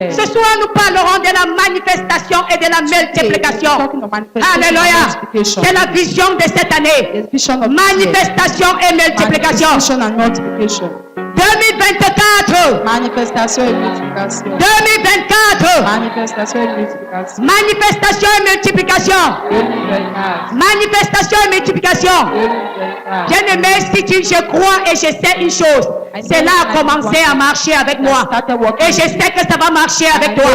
Ce soir, nous parlerons de la manifestation et de la multiplication. Alléluia. C'est la vision de cette année. Manifestation et multiplication. 2024. Manifestation et multiplication. 2024. Manifestation et multiplication. Manifestation et multiplication. 2024. Manifestation et multiplication. 2024. Bien-aimé, si je crois et je sais une chose, cela a commencé à marcher avec moi. Et je sais que ça va marcher avec toi.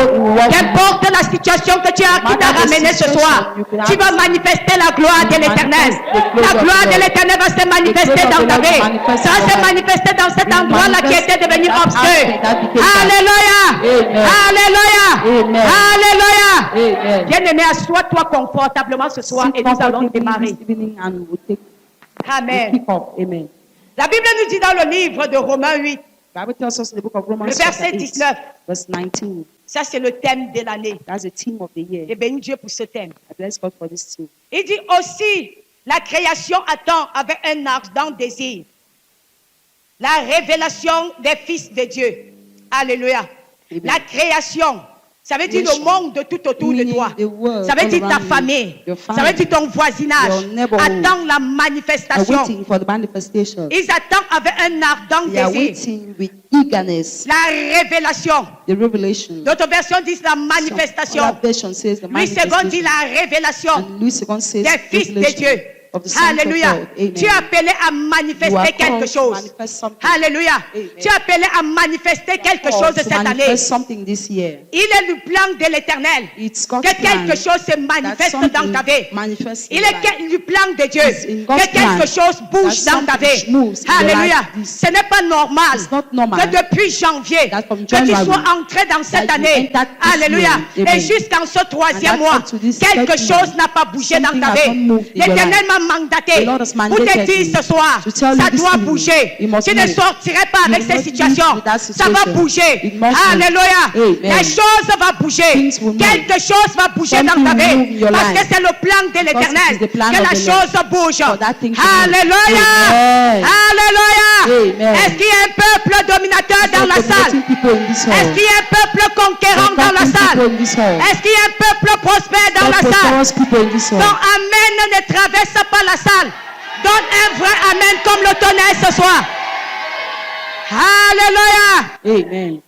Qu'importe la situation que tu as qui t'a ramené ce soir, tu vas manifester la gloire de l'Éternel. La gloire de l'Éternel va se manifester dans ta vie. Ça va se manifester dans cet endroit-là qui était devenu obscur. Alléluia. Alléluia. Alléluia. Bien-aimé, assois-toi confortablement ce soir et nous allons démarrer. Amen. Amen. La Bible nous dit dans le livre de Romains 8, Bible tells us in the book of Romans, le verset 8, 19. verse 19. Ça, c'est le thème de l'année. That's the theme of the year. Et bénis Dieu pour ce thème. I bless God for this theme. Il dit aussi, la création attend avec un ardent désir la révélation des fils de Dieu. Alléluia. Amen. La création, ça veut dire le monde tout autour de toi. Ça veut dire ta famille. Ça veut dire ton voisinage. Attend la manifestation. Waiting for the manifestation. Ils attendent avec un ardent They are désir waiting with eagerness. la révélation. The revelation. D'autres versions disent la manifestation. Other version says the Louis II dit manifestation. la révélation And Louis II says des fils de revelation Dieu. of the sons of Alléluia. God. Amen. Tu es appelé à You manifester are quelque called to chose. manifest something. Alléluia. Amen. Tu es appelé à manifester quelque Called chose to cette année. manifest something this year. Il est le plan de l'Éternel. It's God's Que plan quelque chose se that manifeste dans something ta vie. manifests in Il your est life. le plan de Dieu. It's in God's Que quelque plan chose bouge that dans ta vie. something moves in your Alléluia. life this- Ce n'est pas normal It's not normal que depuis janvier, that from que tu January sois entré dans cette that you année. entered this Alléluia. year. Et Amen. jusqu'en ce troisième And mois, up to this quelque third chose month, n'a pas bougé dans something ta has vie. not moved in your L'Éternel life. m'a mandaté The Lord has pour te mandated dire me ce soir, to tell you ça this doit evening, bouger. you must Tu ne move. sortirais pas You avec will ces not situations. live with that Ça va situation. bouger. It must move. Alléluia. Amen. Les choses vont bouger. Things will move. Quelque chose va bouger dans Something ta will move in vie. your Parce que life. c'est le plan de Because l'Éternel it is the plan que of la the Lord chose bouge. for that thing to move. Alléluia. Amen. Alléluia. Amen. Est-ce qu'il y a un peuple dominateur dans la salle? Dominating people in this hall. Est-ce qu'il y a un peuple conquérant dans la Conquering salle? people in this hall. Est-ce qu'il y a un peuple prospère dans la salle? Prosperous people in this hall. Ton amen ne traverse pas la salle. Donne un vrai amen comme le tonnerre ce soir. Alléluia. Amen.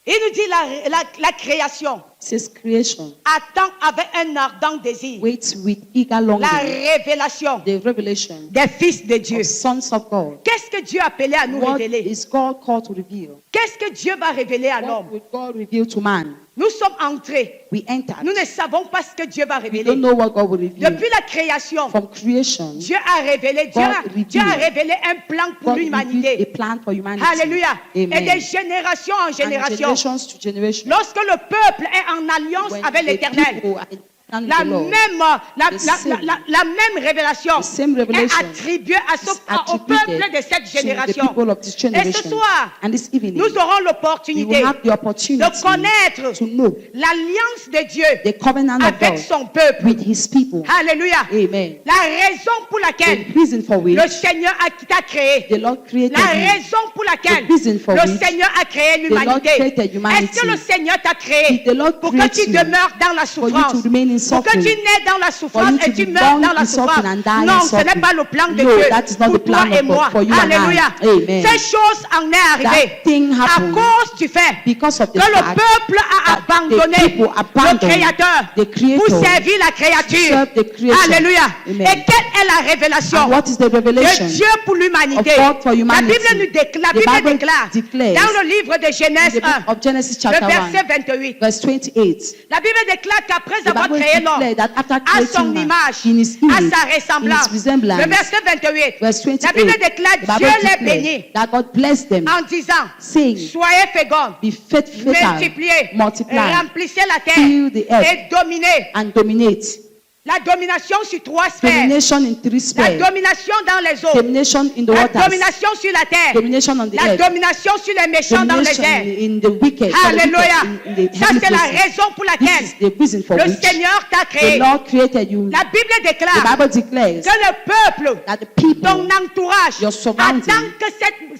Il nous dit la création It says creation attend avec un ardent désir waits with eager longing. la révélation The revelation des fils de Dieu. of sons of God. Qu'est-ce que Dieu a appelé à nous What révéler? is God called to reveal? Qu'est-ce que Dieu va révéler à What l'homme? will God reveal to man? Nous sommes entrés. We entered. Nous ne savons pas ce que Dieu va We révéler. don't know what God will reveal. Depuis la création, From creation, Dieu a révélé, Dieu a révélé un plan pour God revealed a l'humanité. plan for humanity. Alléluia. Et Amen. de génération en And génération. generations to generation. Lorsque le peuple est en alliance When avec the l'Éternel, people are in stand with la the Lord, même révélation the same est revelation attribuée is au peuple de cette to the génération. people of this Et ce generation. soir, And this evening, nous aurons we l'opportunité will have the de opportunity connaître to know l'alliance de Dieu the covenant of avec God son peuple. with His people. Alléluia. Amen. La raison pour laquelle The reason for which le Seigneur t'a créé. the Lord created La you. raison pour laquelle The reason for le which Seigneur a créé the Lord l'humanité. created humanity. Est-ce que le Seigneur t'a créé Did the Lord pour que create tu you demeures dans la for you souffrance? to remain in Pour que tu suffering? nais dans la For souffrance you to et tu be meurs born dans la in souffrance? suffering and die in Non, ce n'est suffering. pas le plan de No, Dieu that is not pour the toi plan et of God moi. for you and I. Alléluia. Amen. Ces choses en est arrivée That thing à happened cause du fait because of the que le fact peuple a that the abandonné people le abandoned Créateur the Creator pour servir la to créature. serve the creation. Alléluia. Amen. Et quelle est la révélation And what is the de revelation Dieu pour l'humanité? of God for La humanity? Bible nous déclare, The Bible déclare declares dans le livre de in Genèse the 1, book of Genesis le chapter 1, verset 28. verse 28? La Bible déclare qu'après The avoir Bible créé l'homme declares that after à son creating man image, in his à image, sa in ressemblance, his resemblance, le verset 28, verse la 28, Bible déclare the Bible Dieu les declares bénit that God blessed them, en disant saying, soyez fécondes, be faithful, multipliez, multiply, remplissez la terre fill the earth, et dominez. and dominate. La domination sur trois sphères. Domination in three La spheres. domination dans les eaux. Domination in the La waters. domination sur la terre. Domination on the La earth. domination sur les méchants dans les Domination airs. in the wicked. for the Alléluia. wicked in the Ça, heavenly c'est la places. raison pour This laquelle is the reason for le which Seigneur t'a the créé. Lord created you. La Bible The déclare Bible declares que le peuple, that the people, ton entourage, your surrounding, attend que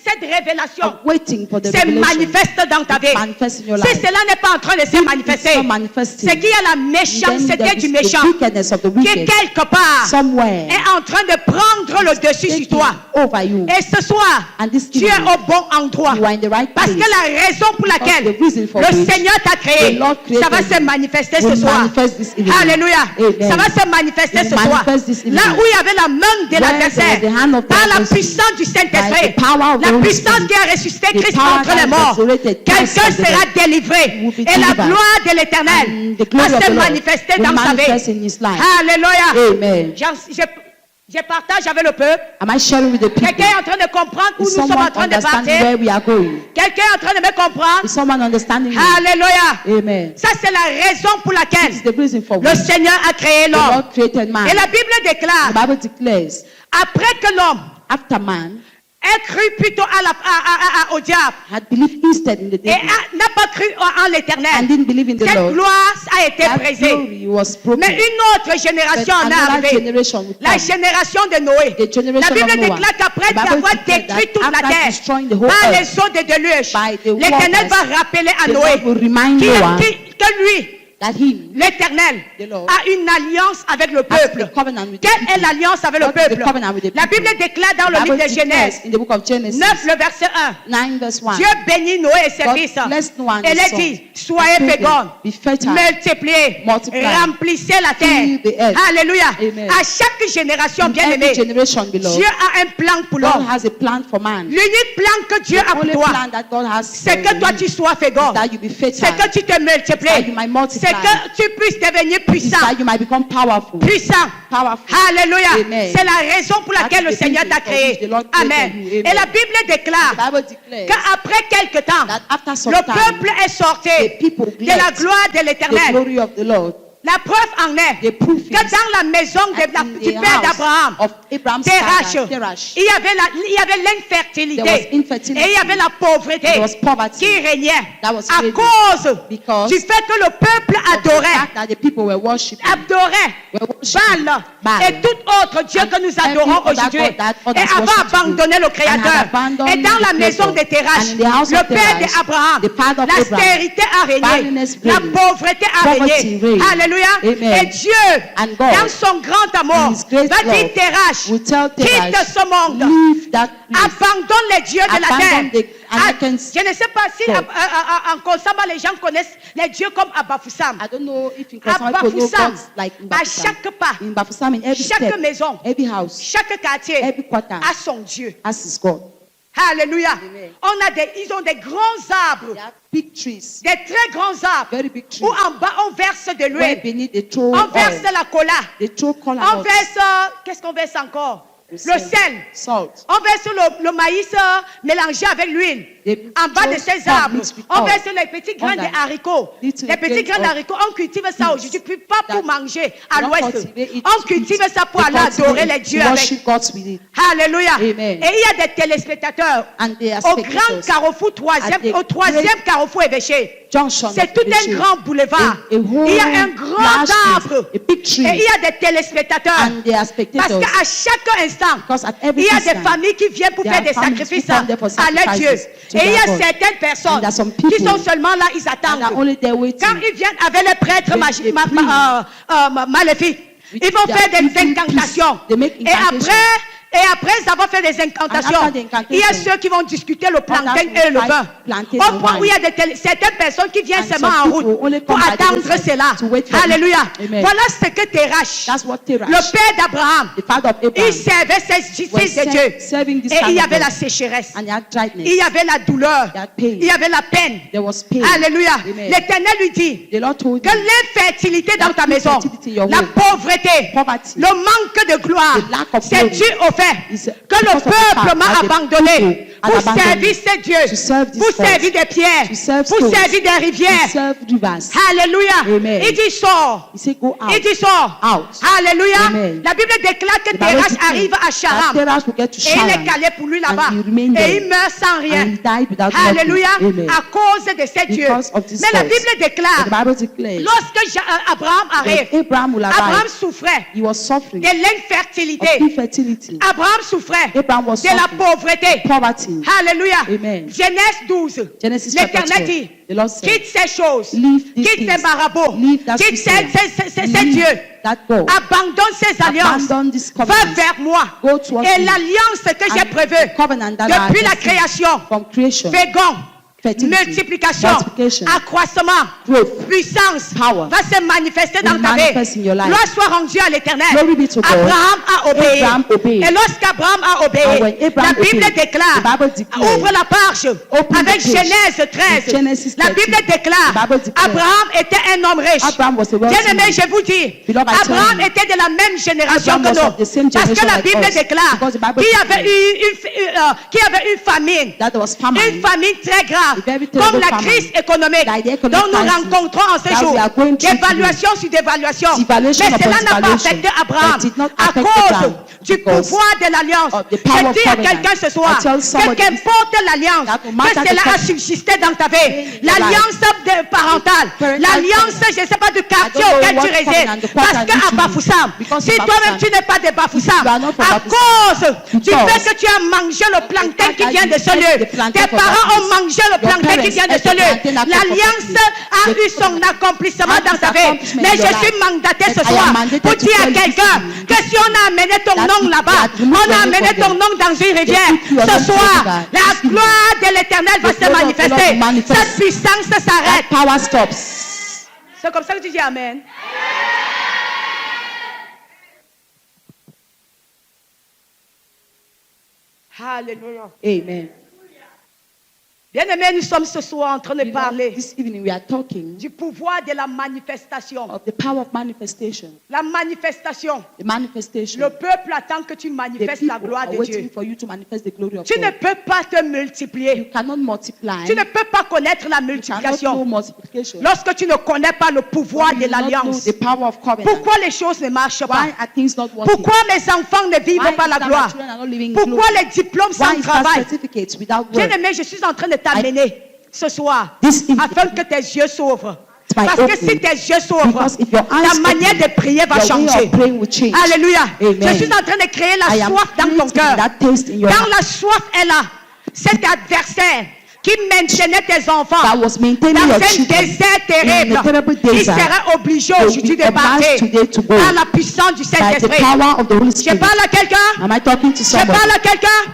cette révélation of waiting for the se revelation manifeste dans ta vie. manifest in your Si life. cela n'est pas en train de se It's manifester, not manifesting. c'est qu'il y a la Then méchanceté there du is méchant the wickedness of the qui est wicked quelque part somewhere est en train de prendre le dessus sur taking toi. over you. Et ce soir, And this tu es evening, au bon endroit. you are in the right Parce place. que la raison pour laquelle the reason for le which Seigneur t'a créé, the Lord created ça va you se manifester ce will soir. manifest this evening. Alléluia. Amen. Ça va se manifester It ce will soir. manifest this evening. Là où il y avait la main de Where l'adversaire, there was the hand of the par la adversary, puissance du Saint-Esprit, by the power of the la Holy puissance Spirit, qui a ressuscité the Christ power entre that les morts, resurrected Christ quelqu'un from the sera dead délivré. will be Et la delivered. gloire de l'Éternel And the va glory of se the Lord manifester will dans sa manifest vie. in his life. Alléluia. Amen. Je partage avec le peuple. Am I sharing with the people? Quelqu'un est en train de comprendre où nous Is sommes en someone train de understanding partir. where we are going? Quelqu'un est en train de me comprendre. Is someone understanding me? Alléluia. Amen. Ça, c'est la raison pour This laquelle is the reason for le which Seigneur a créé the l'homme. Lord created man. Et la Bible The déclare, Bible declares, après que l'homme after man ait cru plutôt au diable had believed instead in the et devil n'a pas cru en and l'éternel, didn't believe in the cette Lord, gloire a été that brisée. glory was broken. Mais une autre génération en But est another arrivée. generation will La come. génération de Noé. The generation La Bible of Noah. déclare qu'après The Bible avoir declares détruit that toute la after terre destroying the whole par earth les eaux de déluge, by the l'Éternel waters, va rappeler à the Noé Lord will remind Noah que lui, that him, l'Éternel, the Lord, a une alliance avec le has peuple. a covenant with the Quelle est people. l'alliance avec le What is the peuple? covenant with the La people? Bible déclare dans The le Bible livre de declares Genèse in the book of Genesis 9, le verset 1. 9 verse 1. Dieu bénit Noé et ses God fils. blessed Noah and Et his il son. dit, soyez Be fécondes, be fertile, multipliez, multiply, remplissez la fill the terre. earth. Alléluia. Amen. À chaque génération, In bien every aimé, generation, beloved, Dieu a un plan pour God l'homme. has a plan for man. L'unique plan que Dieu The a pour only toi, plan that God has c'est for que toi you tu sois is fécond. that you be fertile, C'est que tu te that you multiplies. might multiply, C'est que tu puisses devenir is puissant. that you might become powerful. Puissant. Powerful. Alléluia. Amen. C'est la raison pour laquelle That le is the Seigneur reason t'a for which créé. the Lord created Amen. you. Amen. Et la Bible The déclare Bible declares qu'après quelque temps, that after some le time, peuple est sorti the people de la left gloire de the l'Éternel. glory of the Lord. La preuve en est The proof que is dans la maison that in du the père house d'Abraham, of Abraham's Terach, father, Terach, il y avait l'infertilité there was infertility, et il y avait la pauvreté there was poverty, qui régnait that was à reigning cause because du fait que le peuple of the adorait fact that the people were worshiping Baal Baal. et tout autre Dieu And que nous every adorons other aujourd'hui God that others et avant worship abandonné le and Créateur. had abandoned Et dans the la maison de Creator. Terach, And in the house le of père Terach, d'Abraham, the father of Abraham, l'austérité a régné, barrenness la reigned, pauvreté a poverty régné. reigned. Alléluia. Amen. Et Dieu, And God, dans son grand amour, in his great va dire love, Terach, will tell quitte Terach, ce monde, leave that place, abandonne les dieux de la abandon terre. the Americans. Je ne sais pas si God. en Konsamba les gens connaissent les dieux comme Abafoussam. I don't know if in À Kosama people know Bafoussam, gods like in à Bafoussam. chaque pas, In Bafoussam, in every chaque step, maison, every house, chaque quartier every quarter a son Dieu. has his God. Alléluia. Amen. Ils ont des grands arbres, They have big trees, des très grands arbres, very big trees, où en bas on verse de where l'huile, beneath they throw on verse oil, la cola, they throw color on out, verse, qu'est-ce qu'on verse encore? Le sel, sel. salt. On verse le maïs mélangé avec l'huile. They En bas de throw ces corn arbres, mixed with on oil. verse les petits grains de Under. haricots. Little Les petits grains grains of d'haricots, on cultive ça aujourd'hui, puis pas pour that manger à don't l'ouest. cultivate it On to cultive eat. ça pour They aller cultivate adorer it les to dieux avec. worship God with it. Alléluia. Amen. Et il y a des téléspectateurs And they are au grand spectators carrefour, at the au troisième great carrefour évêché. junction C'est of tout the un grand boulevard. A whole Il y a un grand large place, arbre. a big Et tree, il y a des téléspectateurs. and they are Parce spectators. qu'à chaque instant, Because at il every y a des instant, familles qui viennent pour there faire are des families sacrifices who come there for à leur Dieu. sacrifices to Et il y a their God. certaines personnes And there are some qui people sont seulement là, ils and attendent. are only there waiting. Quand ils viennent avec les prêtres When they maléfiques, with ils vont their faire des evil incantations. priests, they make Et incantations. après avoir fait des incantations, And after the incantation, il y a ceux qui vont discuter le plantain others will et le fight vin. plantain Au and point où il y a wine. certaines personnes qui viennent And seulement some en people route only pour come by the attendre roadside cela. to wait for it. Alléluia. Amen. Voilà ce que Terach, That's what Terach, le père d'Abraham, the father of il Abraham, servait ses was fils de Dieu. serving this Et il kind y of avait God. la sécheresse. And he had dryness. Il y avait la douleur. He had pain. Il y avait la peine. There was pain. Alléluia. Amen. L'Éternel lui dit The Lord told que him l'infertilité dans that ta maison, infertility in your la home, pauvreté, poverty, le manque de gloire, the lack of c'est glory dû au fait is que le because of the peuple fact m'a that the abandonné people had pour abandoned servir me ces dieux, to serve this pour God, servir des pierres, to serve pour stones, servir des to rivières. serve rivers. Alléluia. Amen. Il dit sort. He said, go out. Il dit sort. Out. Alléluia. Amen. La Bible déclare que The Bible Terach declares arrive à that Charam. Terach will get to Et il est Sharon, calé pour lui là-bas. and he remained Et there. il meurt sans rien. And he died without nothing. Alléluia. Amen. À cause de ces dieux. Because of this Mais la God. Bible But déclare, the Bible declares lorsque Abraham arrive, when Abraham will Abraham arrive, souffrait he was suffering de of l'infertilité. infertility. Abraham souffrait Abraham was de la suffering pauvreté. poverty. you. Alléluia. Amen. Genèse 12. Genesis chapter L'Éternel 12. dit, The Lord said, quitte ces choses, leave these quitte ces things. marabouts, Leave that quitte system. ces Leave dieux, that God. abandonne ces alliances, Abandon this va covenant. vers moi. Go towards Et me. l'alliance que j'ai And prévue the covenant that depuis I la have seen création, from creation, fécond, fertility, multiplication, multiplication, accroissement, growth, puissance power, va se manifester dans will ta vie. manifest in your life. Gloire soit rendue à l'Éternel. Glory be to God. Abraham a obéi. Abraham obeyed. Et lorsqu'Abraham a And obéi, when Abraham la Bible obeyed, déclare, the Bible declares, ouvre la page open avec the page. Genèse 13. Genesis La 13. Bible déclare, The Bible declares, Abraham était un homme riche. Abraham was a wealthy Bien-aimé, man. je vous dis, Beloved, I tell Abraham you, était de la même génération Abraham que was of the same nous. Parce que generation la like Bible us. déclare Because the Bible qu'il y avait declares qu'il y avait une famine. that there was famine. Une famine très grave, A very comme terrible la famine. crise économique Like the economic dont nous crisis rencontrons en ce that jour. we are going through Dévaluation sur dévaluation. Mais Devaluation upon cela n'a pas devaluation. affecté Abraham That did not à affect cause Abraham du because pouvoir de l'alliance. of the power Je of dis à covenant. quelqu'un ce soir I tell que somebody qu'importe l'alliance, that no que matter the cela a covenant subsisté dans ta vie, in your l'alliance parentale, Parental l'alliance, covenant. je ne sais pas, du quartier I don't know auquel tu what résides, covenant, the parce quarter qu'à that you Bafoussam, live, because si of toi-même Bafoussam, tu n'es pas de Bafoussam, you are not from à Bafoussam, cause du because fait que tu as mangé le plantain qui that vient you de ce ate lieu, the plantain tes from parents that ont place. mangé le Your plantain qui parents vient de ate ce the lieu, plantain from that l'alliance place. a eu son accomplissement dans ta vie. accomplishment Mais in your je suis life. mandaté ce And I soir am mandated pour to dire à tell you quelqu'un this que si on a amené ton that nom if là-bas, you have on a removed amené your ton name nom dans une rivière, put your ce name soir, to the river. la gloire de l'Éternel va The se glory of the Lord manifester. will manifest. Cette puissance s'arrête. That power stops. C'est comme ça que tu dis Amen. Alléluia. Amen. Bien-aimés, nous sommes ce soir en train de You know, parler this evening we are talking du pouvoir de la manifestation. of the power of manifestation. La manifestation. The manifestation. Le peuple attend que tu The manifestes la people gloire are de waiting Dieu. for you to manifest the glory of Tu ne God. peux pas te You multiplier. cannot multiply. Tu ne peux pas connaître la You cannot know multiplication multiplication. lorsque tu ne connais pas le pouvoir You de do not know l'alliance. the power of covenant. Pourquoi les choses ne marchent pas? Why are things not working? Pourquoi mes enfants ne vivent Why pas la is that my gloire? children are not living in Pourquoi glory? les diplômes Why sans is that travail? certificates without work? Bien-aimé, je suis en train de t'amener ce soir This evening, afin que tes yeux s'ouvrent. It's my Parce que opening. si tes yeux s'ouvrent, Because if your eyes ta manière open, de prier va your way changer. of praying will change. Alléluia. Amen. Je suis en train de créer la I am soif dans ton creating cœur. that taste in your Quand heart la soif est là, cet adversaire qui maintenait tes enfants that was maintaining dans your un children désert in a terrible, terrible il desert, sera obligé will aujourd'hui be de obliged partir today to go par la puissance du by the Saint-Esprit. power of the Holy Je Spirit. parle à quelqu'un? Am I talking to Je somebody? parle à quelqu'un?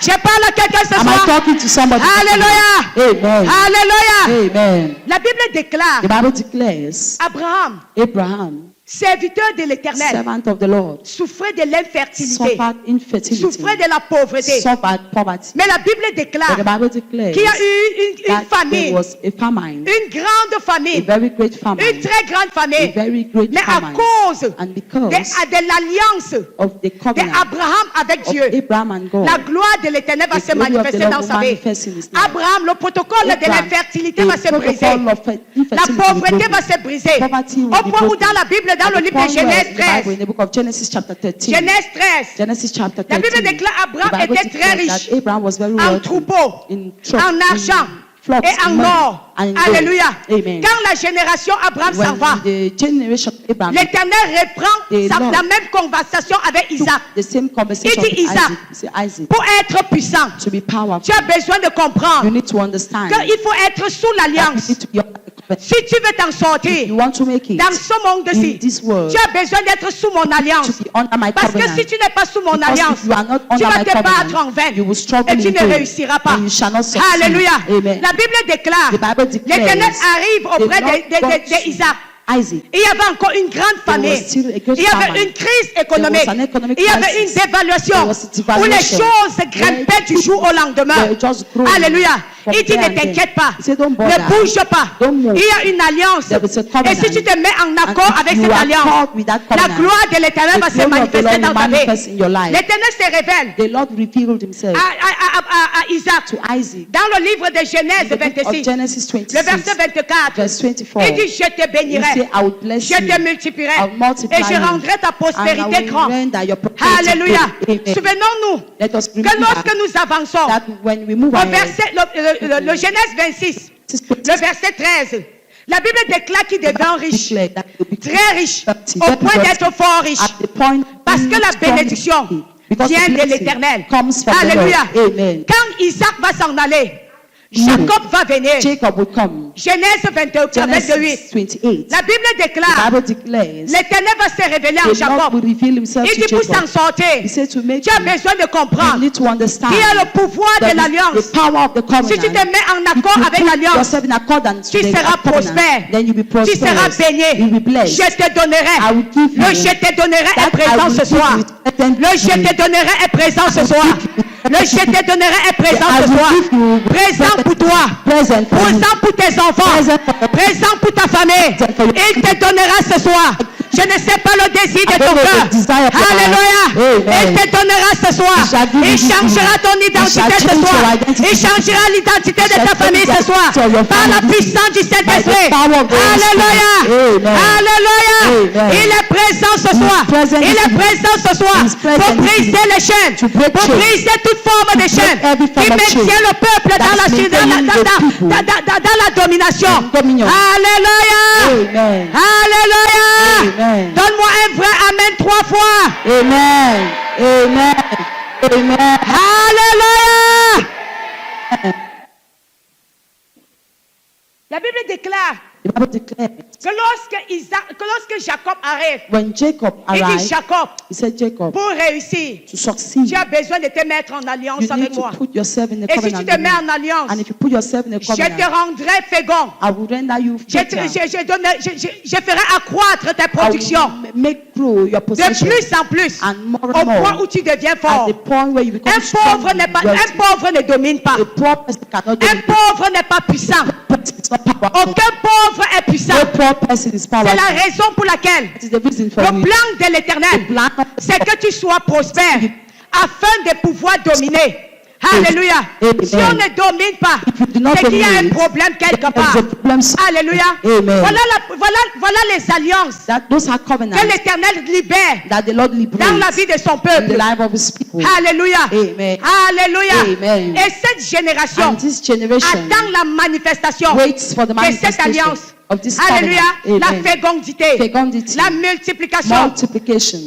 Je parle à quelqu'un ce Am I soir? talking to somebody? Alléluia. Amen. Alléluia. Amen. La Bible déclare, The Bible declares Abraham, Abraham, serviteur de l'Éternel, servant of the Lord, souffrait de l'infertilité, suffered infertility, souffrait de la pauvreté. suffered poverty. Mais la Bible But déclare the Bible declares qu'il y a eu une that there famine, was a famine, une grande a famine, very great une famine, très grande a famine. very great Mais à famine. cause And because de l'alliance of the covenant d'Abraham avec of Dieu, Abraham and God, la gloire de l'Éternel va the se glory of the manifester Lord dans will sa vie. manifest in his life. Abraham, le protocole de Abraham, l'infertilité the va se briser. protocol of La infertility will pauvreté be va broken. se briser. Poverty will Au be point où broken. dans la Bible, dans At le the livre point de where Genèse in the Bible, 13, in the book of Genesis chapter 13, Genèse 13, Genesis chapter la 13, Bible déclare the Abraham Bible était très declares riche that Abraham was very en wealthy troupeaux, in en argent flocks, et en in money, or. and in gold. Alléluia. Amen. Quand la génération Abraham s'en When va, the generation of Abraham l'Éternel reprend The Lord la même conversation avec took Isaac. the same conversation Il dit with Isaac. Isaac, he said, Isaac, Pour être puissant, to be powerful, tu as besoin de you comprendre need to understand qu'il faut être sous that you l'alliance. need to be under the covenant. Si tu veux t'en If sortir you want to make it dans ce in monde-ci, this world, tu as besoin d'être sous mon alliance. to be under my Parce que covenant. si tu n'es pas sous mon Because alliance, if you are not tu under vas my te battre en covenant, vain you will struggle et tu in ne vain, réussiras pas. and you shall not succeed. Alléluia. Amen. La Bible déclare, The Bible declares l'Éternel arrive auprès the Lord got d'Isaac. Isaac. Il y avait encore une grande famine. was still a great Il y avait famine. une crise économique. There was an economic Il y avait une crisis. dévaluation There was a devaluation. où les choses grimpaient du jour au lendemain. They just grew Alléluia. from Il dit there ne and then. t'inquiète pas. He said, don't Ne bother. bouge pas. Don't move. Il y a une alliance. There is a covenant. Et si tu te mets en accord And if avec you cette are alliance, caught with that la covenant, gloire de l'Éternel the va se glory of the manifester Lord dans will ta manifest in your vie. life. L'Éternel se révèle The Lord revealed himself à Isaac to Isaac dans le livre de Genèse in the book of 26, Genesis le 26, verset 24. verse 24. Il dit, je te He bénirai, said, I will bless je you, te multiplierai I will multiply et je you, rendrai ta and I prospérité will grande. render your prosperity Alléluia. great. Amen. Souvenons-nous Let us que remember lorsque nous avançons that when we move au ahead, verset, le Genèse 26, le verset 13, la Bible déclare qu'il devint riche, declare that you'll be très riche, wealthy, au point very d'être fort riche. at the point Parce que la being strong, bénédiction Because vient the de blessing l'Éternel. comes from the Alléluia. Lord. Amen. Quand Isaac va s'en aller, Jacob va venir. Jacob will come. Genèse 28. Genesis 28. La Bible The déclare, Bible declares l'Éternel va se révéler en the Lord Jacob. will reveal himself Il to dit pour s'en Jacob. sortir, He said to make tu as you, besoin de you comprendre need to understand qu'il y a le pouvoir that de l'alliance. the power of the covenant. Si tu te mets en If accord you avec put l'alliance, yourself in accordance tu with the seras covenant, prospère. then you'll be tu seras prosperous. baigné. You'll be blessed. Je te donnerai. I will give Le you je te donnerai est that I présent will ce give soir. you certain Le je te things. donnerai est présent ce soir. Le je te donnerai est présent I ce will soir. give you Présent pour toi. present for you. Présent pour tes enfants. Présent pour ta famille. Il te donnera ce soir. Je ne sais pas le désir de ton cœur. Alléluia. Il te donnera ce soir. Il changera ton identité ce soir. Il changera l'identité de ta famille ce soir. Par la puissance du Saint-Esprit. Alléluia. Alléluia. Il est présent ce soir. Il est présent ce soir. Pour briser les chaînes. Pour briser toute forme de chaîne. Qui maintient le peuple dans la domination. Alléluia. Amen. Alléluia. Amen. Donne-moi un vrai amen 3 fois. Amen. Amen. Amen. Alléluia. La Bible déclare The Bible declares que lorsque Jacob arrive, when Jacob il dit arrived, Jacob, he said, Jacob, pour réussir, to succeed, tu as besoin de te mettre en alliance you avec need to moi. put yourself in a Et si covenant tu te with mets me. en alliance, And if you put yourself in a je te covenant, rendrai fécond. I will render you Je ferai accroître tes I productions will make grow your de possession plus en plus and more au and point more où tu deviens at fort. the point where you become Un strong pauvre n'est pas, and wealthy. un pauvre ne domine pas. A poor person cannot Un dominate. pauvre n'est pas puissant. Person is not powerful. Aucun pauvre est puissant. No poor person is C'est powerful. la raison pour laquelle That is the reason for le it. plan de l'Éternel, The plan of c'est que tu sois prospère afin de pouvoir dominer. Alléluia. Amen. Si on ne domine pas, If you do not c'est qu'il y a un dominate, problème quelque there is part. a problem. Alléluia. Amen. Voilà les alliances That those are que covenants l'Éternel libère that the Lord dans liberates la vie de son in the peuple. life of His people. Alléluia. Amen. Alléluia. Amen. Et cette génération And this generation attend la manifestation waits for the de cette manifestation alliance. of this Alléluia. covenant. La Amen. fécondité, Fecundity, la multiplication, multiplication,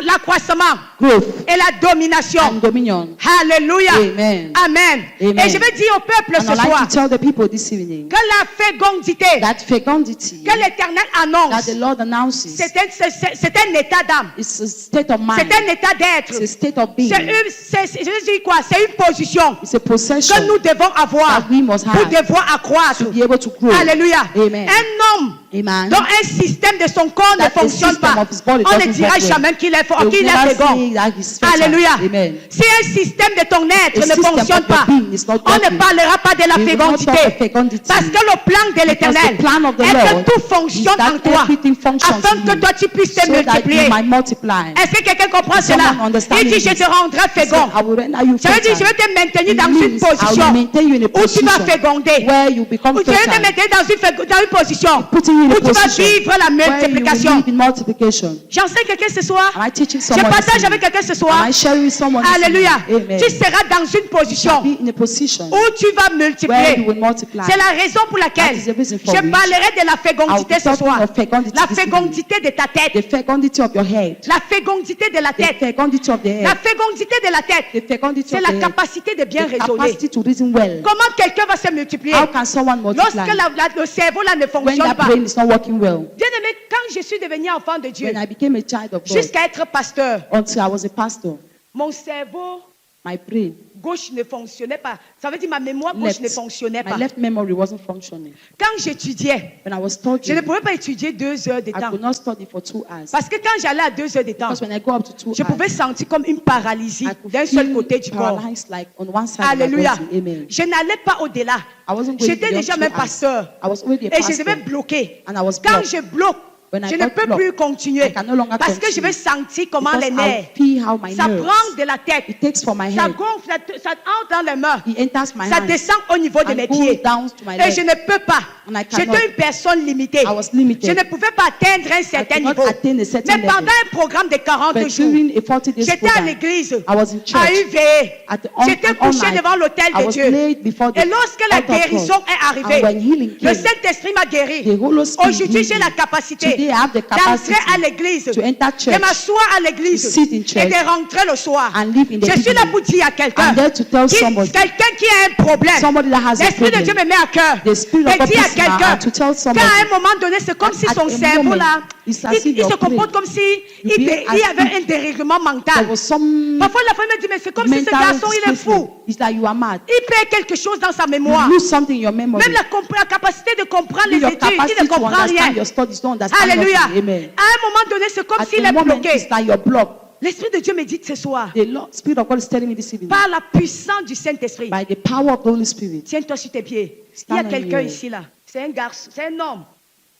l'accroissement growth, et la domination. and dominion. Alléluia. Amen. Amen. Amen. Et je vais dire au peuple And ce I'd like soir to tell the people this evening que la fécondité that fecundity que l'Éternel that annonce, the Lord announces c'est un état d'âme. is a state of mind. C'est un état d'être. It's a state of being. Je veux dire quoi? C'est une position It's a que possession nous devons avoir that we must pour have devoir accroître. to be able to grow. Alléluia. Amen. Un homme Amen. dont un système de son corps ne That the fonctionne system pas, of his body on ne doesn't dira work well. jamais qu'il est fort, You'll qu'il est never fécond. say that he's fertile. Alléluia. Amen. Si un système de ton être A ne system fonctionne of your pas, being is not on ne working. parlera pas de la We will not talk of fécondité. fecundity. Parce que le plan de l'Éternel the plan of the est Lord que tout fonctionne is that en toi, everything functions afin in que you, toi tu puisses te so that multiplier. you might multiply. Est-ce que quelqu'un comprend Does someone cela? understand Il dit, je this? te rendrai He said, fécond. I will render you Ça veut dire, je fertile. vais te maintenir It dans une means I will position maintain you in a où tu vas position féconder. where you become Où tu vas te fertile. maintenir dans une position Putting you in a où tu vas position vivre la where you will multiplication. live in multiplication. J'enseigne quelqu'un ce soir. Am I teaching Je someone this partage evening? avec quelqu'un ce soir. Am I sharing with someone this Alléluia. evening? Amen. Tu seras dans une position Be in a position où tu vas where you multiplier. will multiply. C'est la raison pour laquelle That is the reason for je which parlerai de la I will fécondité be ce talking soir. of fecundity La this evening. fécondité de ta The tête. fecundity of your head. La fécondité de la The tête. fecundity of the La head. fécondité de la tête, The fecundity c'est of la the head. capacité de bien The raisonner. capacity to reason well. Comment quelqu'un va se multiplier How can someone lorsque multiply le cerveau là ne when fonctionne that pas? brain is not working well? Bien aimé, quand je suis devenu enfant de Dieu, When I became a child of God, jusqu'à être pasteur, until I was a pastor, mon cerveau my brain, gauche ne fonctionnait pas. Ça veut dire ma mémoire gauche ne fonctionnait my pas. left memory wasn't functioning. Quand j'étudiais, When I was je ne studying, pouvais pas étudier 2 heures de I temps. could not study for 2 hours. Parce que quand j'allais à 2 heures de temps, Because when I go up to 2 je hours, pouvais sentir comme une paralysie I could d'un seul feel côté du corps. paralyzed, like on one side of my Alléluia. body. Amen. Je n'allais pas au-delà. I wasn't going J'étais beyond déjà 2 même hours. pasteur. I was already a Et je pastor. devais bloquer. And I was Quand blocked. je bloque, When I je ne got peux blocked, plus continuer. I can no longer Parce que je continue. vais sentir comment Because les I nerfs, feel how my ça nerves, prend de la tête, it takes from my ça head, gonfle, ça entre dans les mains, it enters my ça hand, descend au niveau de and mes goes pieds. down to my Et je leg. ne peux pas. And I cannot. J'étais une personne limitée. I was limited. Je ne pouvais pas atteindre un certain I could not niveau. attain a certain Mais pendant level. un programme de 40 But jours, during a 40 days j'étais à program, l'église, I was in church. à UVE. At the J'étais all couché night. devant l'autel I de was Dieu. laid before the Et lorsque la altar of God. guérison est And when arrivée, healing le came, Saint-Esprit m'a guéri. the Holy Spirit Aujourd'hui, healed j'ai me. la capacité Today, I have the capacity d'entrer à l'église, to enter de church, m'asseoir à l'église to sit in et church, de rentrer le soir. and live in the Je suis là evening. pour dire à quelqu'un I'm there to tell somebody. qui a un problème. Somebody that has a L'Esprit de Dieu problem. me met à cœur The Spirit of de God dire à puts in my quelqu'un heart to tell qu'à somebody. un moment donné, c'est comme si At son a cerveau moment, là, it's as if il your se comporte brain, comme si you il feel as avait if un dérèglement There mental. was some Parfois la femme me dit, mais c'est comme si ce mental garçon il est displacement. fou. It's like you are mad. Il perd quelque chose dans sa You mémoire. lose something in your memory. Même la capacité de comprendre les Your études, il capacity ne to comprend rien. understand your studies, don't understand Alléluia. nothing. Amen. À un moment donné, c'est comme At s'il the est moment, bloqué. it's like you're blocked. L'Esprit de Dieu me dit ce soir, The Lord, Spirit of God is telling me this evening, par la puissance du Saint-Esprit, by the power of the Holy Spirit, tiens-toi sur tes pieds. Il y Stand a on quelqu'un your- ici là. C'est un garçon, c'est un homme.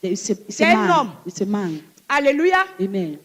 it's C'est a un man. homme. It's a man. Alléluia. Amen.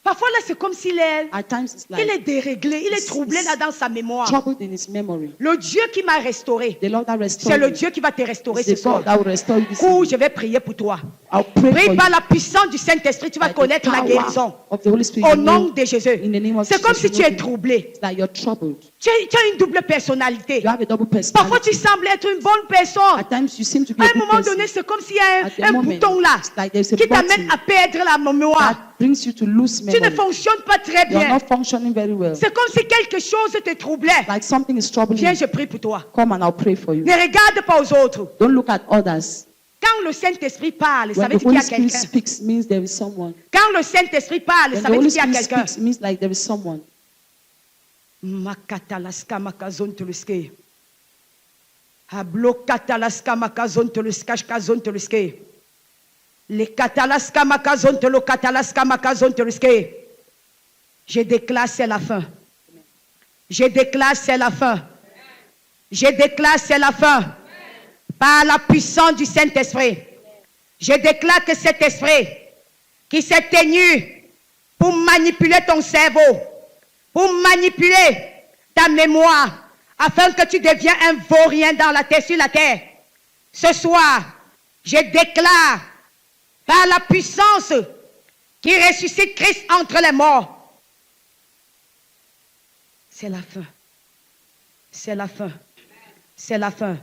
Parfois là, c'est comme s'il est, At times, it's il est like déréglé, il est troublé là dans sa mémoire. troubled in his memory. Le Dieu qui m'a restauré, The Lord that c'est restored le you. Dieu qui va te restaurer It's ce the soir. God that will restore you this Ou evening. je vais prier pour toi. I'll pray for Prie you. par la puissance du Saint-Esprit, tu vas By the connaître la power guérison. of the Holy Spirit, Au you nom know, de Jésus. in the name of C'est comme Jesus, si you tu es know, troublé. it's like you're troubled. Tu as une double personnalité. You have a double Parfois, personality. tu sembles être une bonne personne. At times, you seem to be À a un good moment person. donné, c'est comme s'il y a At the un moment, bouton là it's like there's a qui t'amène button à perdre la mémoire. that brings you to lose Tu ne memory. fonctionnes pas très You're bien. not functioning very well. C'est comme si quelque chose te troublait. Like something is troubling Viens, you. je prie pour toi. Come and I'll pray for you. Ne regarde pas aux autres. Don't look at others. Quand le Saint-Esprit parle, ça When veut the dire qu'il y Holy a Spirit quelqu'un. speaks, means there is someone. Quand le Saint-Esprit parle, When ça the veut Holy dire qu'il y a Spirit quelqu'un. speaks, it means like there is someone. Makatalaska makazon tuluske. Hablo katalaska makazon tuluska shkazon tuluske. Le katalaska makazon tulu katalaska makazon tuluske. Je déclare c'est la fin. Je déclare c'est la fin. Je déclare c'est la fin. Par la puissance du Saint-Esprit. Je déclare que cet esprit qui s'est tenu pour manipuler ton cerveau, pour manipuler ta mémoire, afin que tu deviens un vaurien dans la terre, sur la terre. Ce soir, je déclare par la puissance qui ressuscite Christ entre les morts. C'est la fin. C'est la fin. C'est la fin.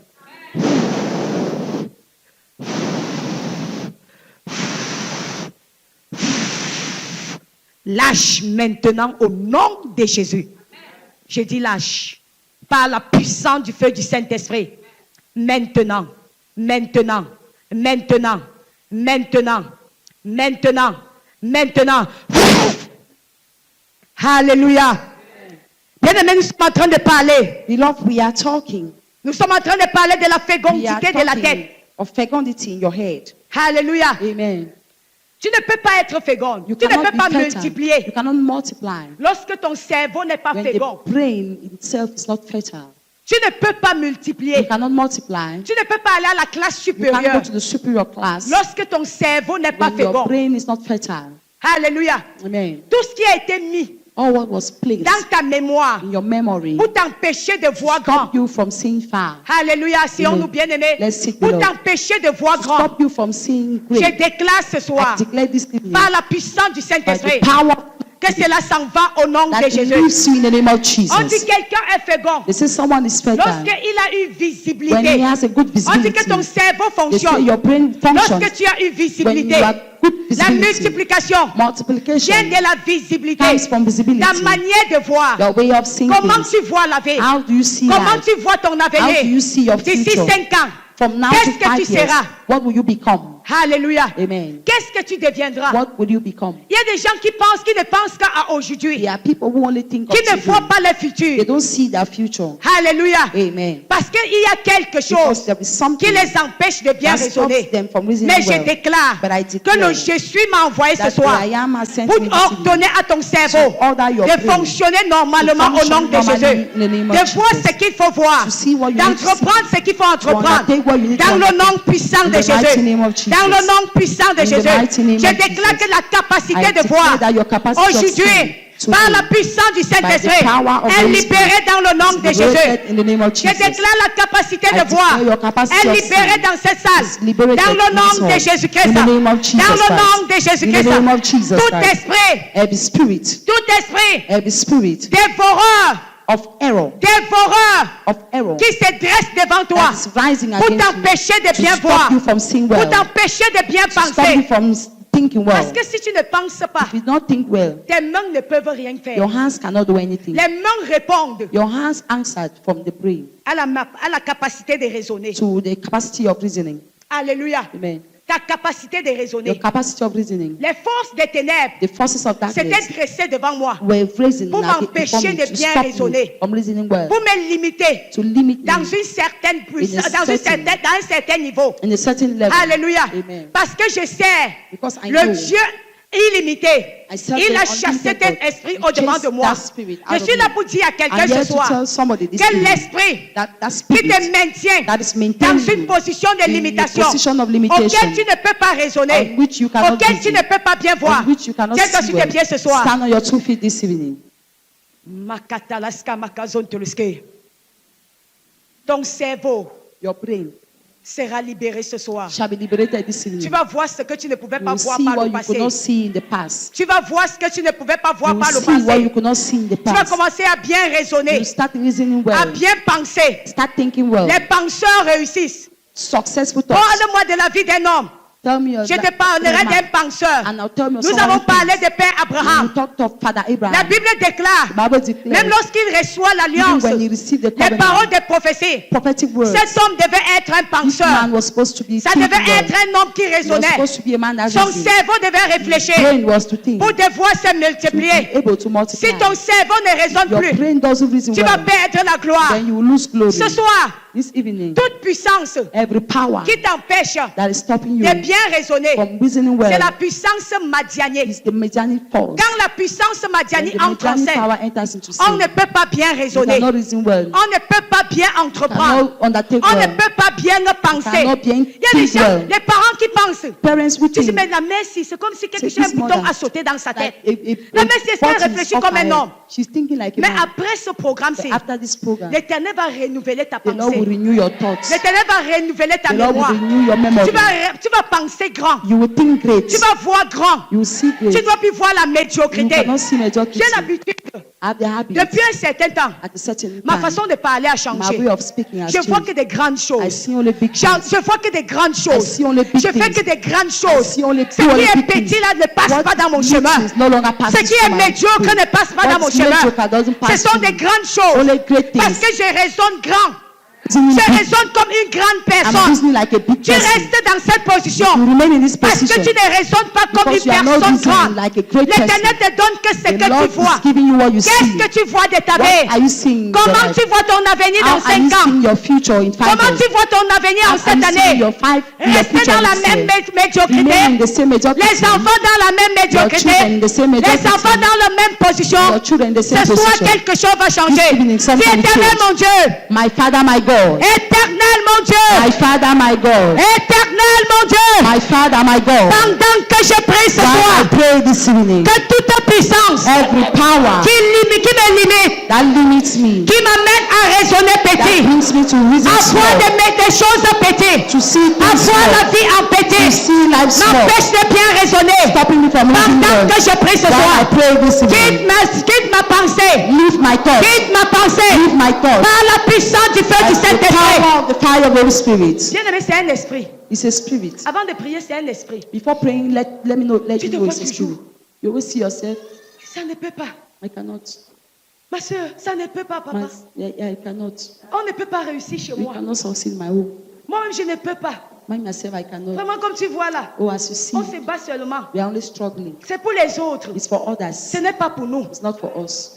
Lâche maintenant au nom de Jésus. Je dis lâche. Par la puissance du feu du Saint-Esprit. Maintenant. Maintenant. Maintenant. Maintenant. Maintenant. Maintenant. Alléluia. Bien-aimés, nous sommes en train de parler. Beloved, we are talking. Nous sommes en train de parler de la We are fécondité de la talking tête. of fecundity in your head. Alléluia. Amen. Tu ne peux pas être féconde. You Tu ne cannot peux be pas fertile. multiplier. You cannot multiply. Lorsque ton cerveau n'est pas When fécond, the brain itself is not fertile. tu ne peux pas You multiplier. cannot multiply. Tu ne peux pas aller à la classe You can't go supérieure. to the superior class Lorsque ton cerveau n'est pas when your fécond. brain is not fertile. Alléluia. Amen. Tout ce qui a été mis All what was placed dans ta mémoire in your memory pour t'empêcher de voir grand. stop you from seeing far. Alléluia. Si on Amen. nous bien aimé, Let's seek the pour Lord. t'empêcher de voir grand. Stop you from seeing Je great. déclare ce soir, I declare this evening par la puissance du by Saint-Esprit, the power que cela s'en va au nom de that Jésus. lives you in the name of On dit Jesus. quelqu'un est fécond They say someone is fertile lorsqu'il a eu when he visibilité. has a good On dit visibility. que ton cerveau They say fonctionne your brain functions lorsque tu as eu when you visibilité. have good La visibility. multiplication Multiplication vient de la visibilité. comes from visibility. Ta manière de voir. Your way of seeing Comment things. tu vois la vie? How do you see Comment life? tu vois ton How do you avenir? see your D'ici future? 5 ans. From now Qu'est-ce to que tu 5 years, seras? what will you become? Alléluia. Amen. Qu'est-ce que tu deviendras? What will you become? Il y a des gens qui ne pensent qu'à aujourd'hui. There are people who only think of Qui ne today. voient pas le They futur. don't see their future. Alléluia. Amen. Parce qu'il y a quelque Because chose there is qui something les empêche de bien that stops raisonner. them from reasoning Mais je well. déclare But I que declare le Jésus m'a envoyé ce that soir I am sent pour me this evening ordonner à ton cerveau to order your de brain fonctionner normalement to au nom de function Jésus, normally in the name of de voir Jesus. ce qu'il faut voir, To see what you need to d'entreprendre ce qu'il faut entreprendre, undertake what you need to dans le undertake. nom puissant In de the mighty name of Jésus. Jesus. Dans le nom puissant de In the Jésus. mighty name Je of déclare Jesus. que la capacité I de voir declare that your capacity of aujourd'hui, seeing today, par la puissance du Saint-Esprit, by the power of est Holy libérée Spirit, dans le nom de is liberated Jésus. in the name of Je Jesus. déclare la capacité I de voir declare your capacity est of libérée seeing dans cette salle. is liberated Dans le in this nom de hall. Jésus-Christ. In the name of Jesus Dans le Christ. nom de In the Jésus-Christ. name of Jesus Tout Christ. esprit, Every spirit, tout esprit, every spirit dévoreur, of error, qui se dresse devant toi that is rising pour against t'empêcher you, de bien to voir, stop you from seeing pour well, t'empêcher de bien to stop you penser. from thinking Parce well. que si tu ne penses pas, If you don't think well, tes mains ne peuvent rien your faire. hands cannot do anything. Les mains répondent Your hands answered from the brain à la capacité de raisonner. to the capacity of reasoning. Alléluia. Amen. Ta capacité de Your raisonner. capacity of reasoning. Les forces des ténèbres The forces of s'étaient darkness dressées devant moi were raising pour before m'empêcher me de to bien stop raisonner. me from reasoning well, pour me limiter to limit dans me une certaine puissance, In a dans un certain niveau. in a certain level. Alléluia. Amen. Parce que je sais, Because I le know Dieu illimité, I serve il a the chassé unlimited cet God. esprit He au-devant chased de moi. that spirit Je out suis of là me. pour dire à quelqu'un I'm here ce to soir tell somebody this que evening l'esprit that qui spirit te maintient that is dans maintaining une you position de in a limitation position of auquel limitation tu ne peux pas raisonner, on which you cannot auquel tu reason, ne peux pas bien voir. on which you cannot Tiens-toi see sur tes well. pieds ce soir. Stand on your 2 feet this evening. Makatalaska makazon tuluske. Ton cerveau Your brain sera libéré ce soir. shall be liberated this evening. Tu vas voir ce que tu ne pouvais You pas will voir see par what le you could passé. not see in the past. Tu vas voir ce que tu ne pouvais pas voir You par le will see what you passé. could not see in the Tu vas past. commencer à bien raisonner, You start reasoning à well. bien penser. Start thinking well. Les penseurs réussissent. Successful thoughts. Parle-moi de la vie d'un homme. Tell me your Je te parlerai d'un penseur. and I'll tell me Nous some avons other parlé things. de Père You Abraham. talked of Father La Abraham. Bible déclare, The Bible declares, même lorsqu'il reçoit l'alliance, even when he received the les paroles covenant, de prophétie, prophetic words, cet homme devait être un this penseur. man was supposed to be Ça thinking devait well. être un homme qui He was raisonnait. supposed to be a man that Son reasoned. cerveau devait His réfléchir brain was to think, pour devoir se to be multiplier. able to multiply. Si ton cerveau ne raisonne Your plus, brain doesn't reason tu vas well, perdre la gloire. then you will lose glory. Ce soir, This evening, toute puissance every power qui t'empêche that is stopping you de bien raisonner, from reasoning c'est well la puissance madianique. is the Madianic force. Quand la puissance When madianique the entre en Madianic scène, power enters into on ne sin, peut pas bien you raisonner. cannot reason well. On ne peut pas bien entreprendre. Cannot undertake On ne well. peut pas bien penser. Cannot bien Il y a des think gens, well. les parents qui pensent. Parents would Tu dis, think mais la mère, si, c'est comme si quelque C'est chose, un this bouton mother a sauté dans sa tête. that La mère, c'est what elle is réfléchit off comme her un head. homme. She's thinking like a Mais man. après ce programme, But c'est after this program, l'Éternel va renouveler ta the Lord will pensée. renew your thoughts. L'Éternel va renouveler ta The Lord will mémoire. renew your memory. Tu vas penser grand. You will think great. Tu vas voir grand. You will see Tu ne great. dois plus voir la You médiocrité. cannot see mediocrity. J'ai l'habitude, I have the habit depuis un certain temps, at a certain ma time. façon de parler a My changé. way of speaking has Je vois que changed. des grandes I choses. see only big Je things. vois que des grandes I choses. see only big Je fais things. que des grandes I choses. see only Ce qui est big things. petit là ne passe What pas dans mon little chemin. is no longer passes Ce qui est through my médiocre way. ne passe pas dans mon What's chemin. mediocre doesn't Ce pass sont through des me. grandes choses. Only great Parce things. que je raisonne grand. Je I'm raisonne comme une grande personne. reasoning like a big Tu person. restes dans cette You position. remain in this Parce que position. tu ne raisonnes pas comme Because une you are not personne reasoning grande. like a great L'Éternel person. te donne que ce The que Lord tu vois. is giving you what you Qu'est-ce see. que tu vois de ta What vie? are you seeing? in your Comment life? tu vois ton avenir How dans are you 5 ans? seeing your future in 5 Comment years? tu vois ton avenir en How are cette you seeing année? your Rester future dans la this même year? médiocrité. Remain in the same mediocrity. Les enfants dans la même médiocrité. children in the same Les mediocrity. enfants dans la même position. Your children in the Ce same soir, position. quelque chose va changer. This evening, Dis something will éternel, change. mon Dieu. My Father, my God. Éternel, mon Dieu. My Father, my God. Éternel, mon Dieu. My Father, my God. Pendant que je prie ce While I soir, pray this evening, que toute puissance every power qui me limite, that limits me, qui m'amène à raisonner that petit, brings me to reason à voir small, des choses petites, to see à things voir la small, vie en to petit, see life small, m'empêche de bien raisonner. stopping me from reasoning Pendant well. que je prie ce While I soir, pray this evening, quitte ma pensée, leave my thoughts, quitte ma pensée, leave my thoughts, par la puissance du feu du the Saint-Esprit. power of the fire of the Holy Spirit. Bien-aimé, c'est un esprit. It's a spirit. Avant de prier, c'est un esprit. Before praying, let me know, let Tu you te know vois it's a toujours. spirit. You always see yourself. Ça ne peut pas. I cannot. Ma soeur, ça ne peut pas, papa. I cannot. On ne peut pas réussir chez We moi. cannot succeed my home. Moi-même, je ne peux pas. Myself, I cannot. Vraiment, comme tu vois là, Oh, as you see, on se bat seulement. we are only struggling. C'est pour les autres. It's for others. Ce n'est pas pour nous. It's not for us.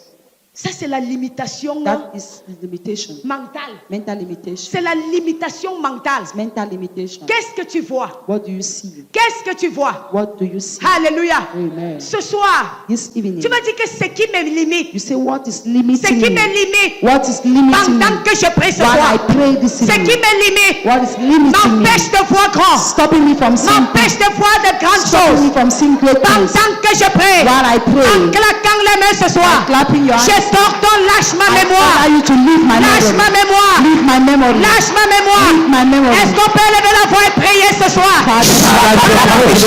Ça, c'est la limitation That is the limitation. mentale. Mental limitation. C'est la limitation mentale. Mental limitation. Qu'est-ce que tu vois? What do you see? Qu'est-ce que tu vois? What do you see? Alléluia. Amen. Ce soir, This evening, tu m'as dit que ce qui me limite, you say what is ce limiting qui me? me limite, What is limiting me? pendant que je prie ce While I soir, pray this ce qui evening, me limite, what is limiting me? m'empêche de voir grand, Stopping me from seeing m'empêche de voir de grandes stopping choses. me from seeing great things. Pendant que je prie, While I en pray, claquant les mains ce soir, clapping your je hands, t'ordonne, lâche ma I mémoire, order you to leave my lâche ma memory. mémoire, Leave my memory. lâche ma mémoire. Leave my memory. Est-ce qu'on peut lever la voix et prier ce soir? Father,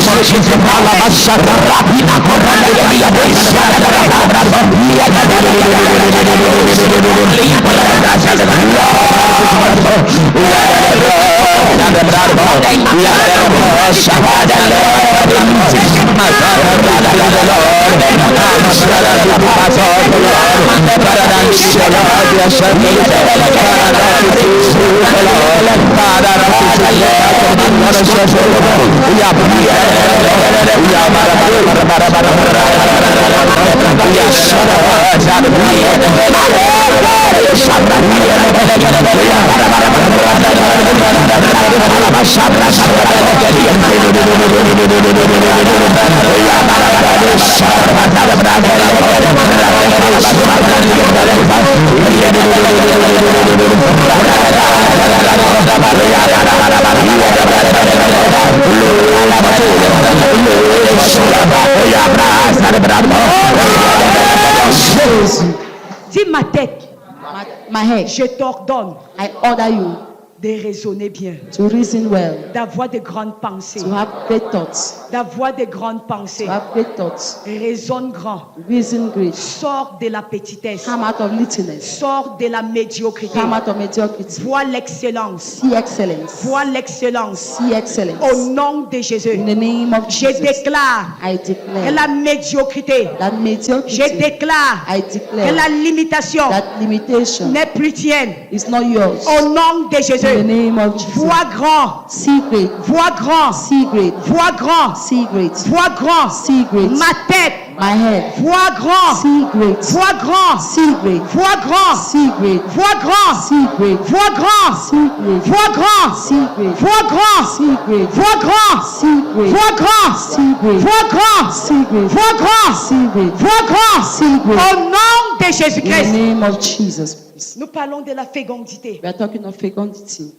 Dis ma tête, My head, je t'ordonne I order you de raisonner bien, to reason well, d'avoir de grandes pensées, to have great thoughts, d'avoir de grandes pensées. to have great thoughts, Raisonne grand, reason great, sors de la petitesse, come out of littleness, sors de la médiocrité, come out of mediocrity, vois l'excellence, see excellence, vois l'excellence. see excellence. Au nom de Jésus, In the name of je Jesus, déclare I que declare la médiocrité, that je mediocrity, déclare I que declare la limitation that limitation n'est plus tienne. is not yours. Au nom de In the Jésus, name of Jesus, vois grand, see great, vois grand, see great, vois grand, see great, vois grand. see great. Ma tête, My head, vois grand, see great, vois grand, see great, vois grand, see great, vois grand, see great, vois grand, see great, vois grand, see great, vois grand, see great, vois grand, see great, vois grand, see great, vois grand, see great, vois grand, see great, vois grand. see great. Au nom de In the Jésus-Christ, name of Jesus, please. nous parlons de la fécondité. We are talking of fecundity,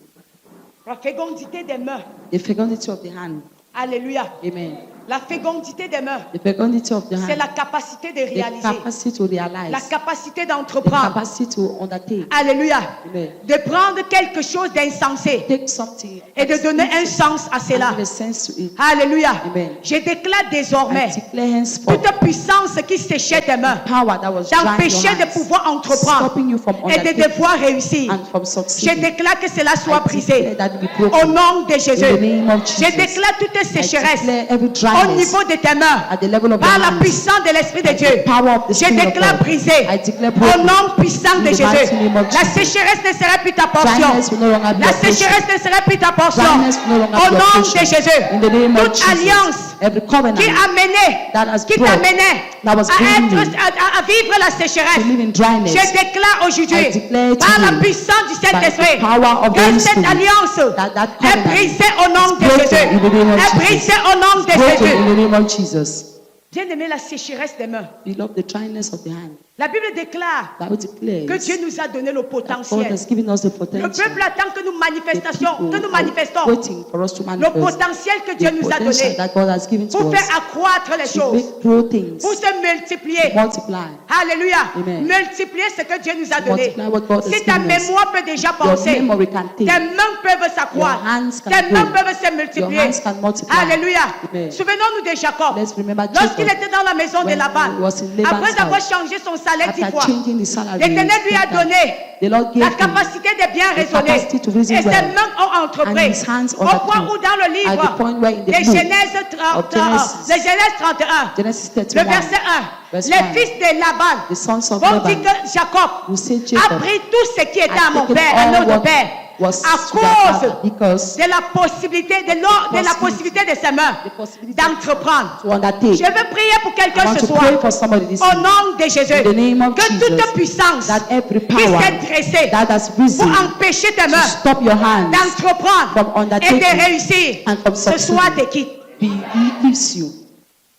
La fécondité des mains. the fecundity of the hand. Alléluia. Amen. La fécondité des mains, The fecundity of the c'est hand, la capacité de the réaliser, capacity to la realize, capacité the d'entreprendre. capacity to undertake. Alléluia. Amen. De prendre quelque chose d'insensé Take something et de donner un sens à and cela. give a sense to it. Alléluia. Amen. Je déclare I désormais declare henceforth toute puissance qui séchait tes mains, power that was drying your t'empêchait de hands, pouvoir entreprendre stopping you from et de undertaking devoir réussir. and from Je succeeding. déclare que cela soit I brisé declare that be au broken. nom de In the Jésus. name of Je Jesus. déclare toute I sécheresse declare every au dryness niveau de tes mains at the level of par your la hands. puissance de l'Esprit de By Dieu. the power of the Je Spirit of déclare God. brisé I declare au broken. nom puissant de In the Jésus. mighty name of La Jesus. sécheresse ne sera plus ta portion. Dryness will no longer be La your portion. sécheresse ne sera plus ta portion. Dryness will no longer Au be your nom portion. de Jésus. In the name of Toute Jesus. alliance Every covenant qui amenait, that has qui brought, t'amenait that was à, bringing être, you à vivre la to sécheresse. live in dryness, Je déclare I aujourd'hui, declare par la today, puissance du Saint-Esprit, by the power of the que Holy cette Spirit, alliance that est covenant brisée au nom de broken Jésus. in the name of Est Jesus. brisée au nom de broken Jésus. in the name of Jesus. Bien-aimé, la sécheresse des mains. Beloved, the dryness of the hand. La Bible déclare Bible declares que Dieu nous a donné le that God potentiel. has given us the Le potential. peuple attend que nous The manifestons, people waiting for us to le manifest potentiel que Dieu the nous a potential donné that God has given to pour us faire accroître les to choses, make grow things, pour se multiplier. multiply. Alléluia. Amen. Multiplier ce que Dieu nous a donné. Multiply what God has Si ta given us. mémoire peut déjà Your penser, memory can tes think. mains peuvent s'accroître, Your hands can tes mains grow. peuvent se Your multiplier. hands can multiply. Alléluia. Amen. Souvenons-nous de Jacob. Let's remember Lorsqu'il Jacob. était dans la maison de When Laban, he was in Laban's après avoir house, changé son salaire 10 After fois, changing the salary, l'Éternel lui a donné the Lord la gave him capacité de bien the raisonner. capacity to reason Et ses well. mains ont And entrepris. his hands Au undertook. point où dans le At the livre point where in the de book Genèse of Genesis, de Genèse 31, Genesis le 31, verset 1, verse les 1, fils de Laban the sons of vont dire Laban que Jacob will say a Jacob pris tout ce qui était à had mon taken père, à all notre what père, was à to their father cause because de la possibilité de ses mains the possibility d'entreprendre. to undertake. Je veux prier pour I quelqu'un want ce to pray soir. for somebody this Au evening. nom de Jésus, In the name of que Jesus, toute puissance that every qui power s'est dressée that has pour risen empêcher tes to mains stop your hands d'entreprendre from et undertaking de réussir, and from ce soir succeeding te quitte. leaves you.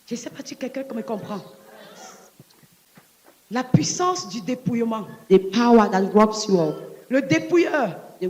Je ne sais pas si quelqu'un me comprend. La puissance du dépouillement. The power that robs you of, Le dépouilleur, the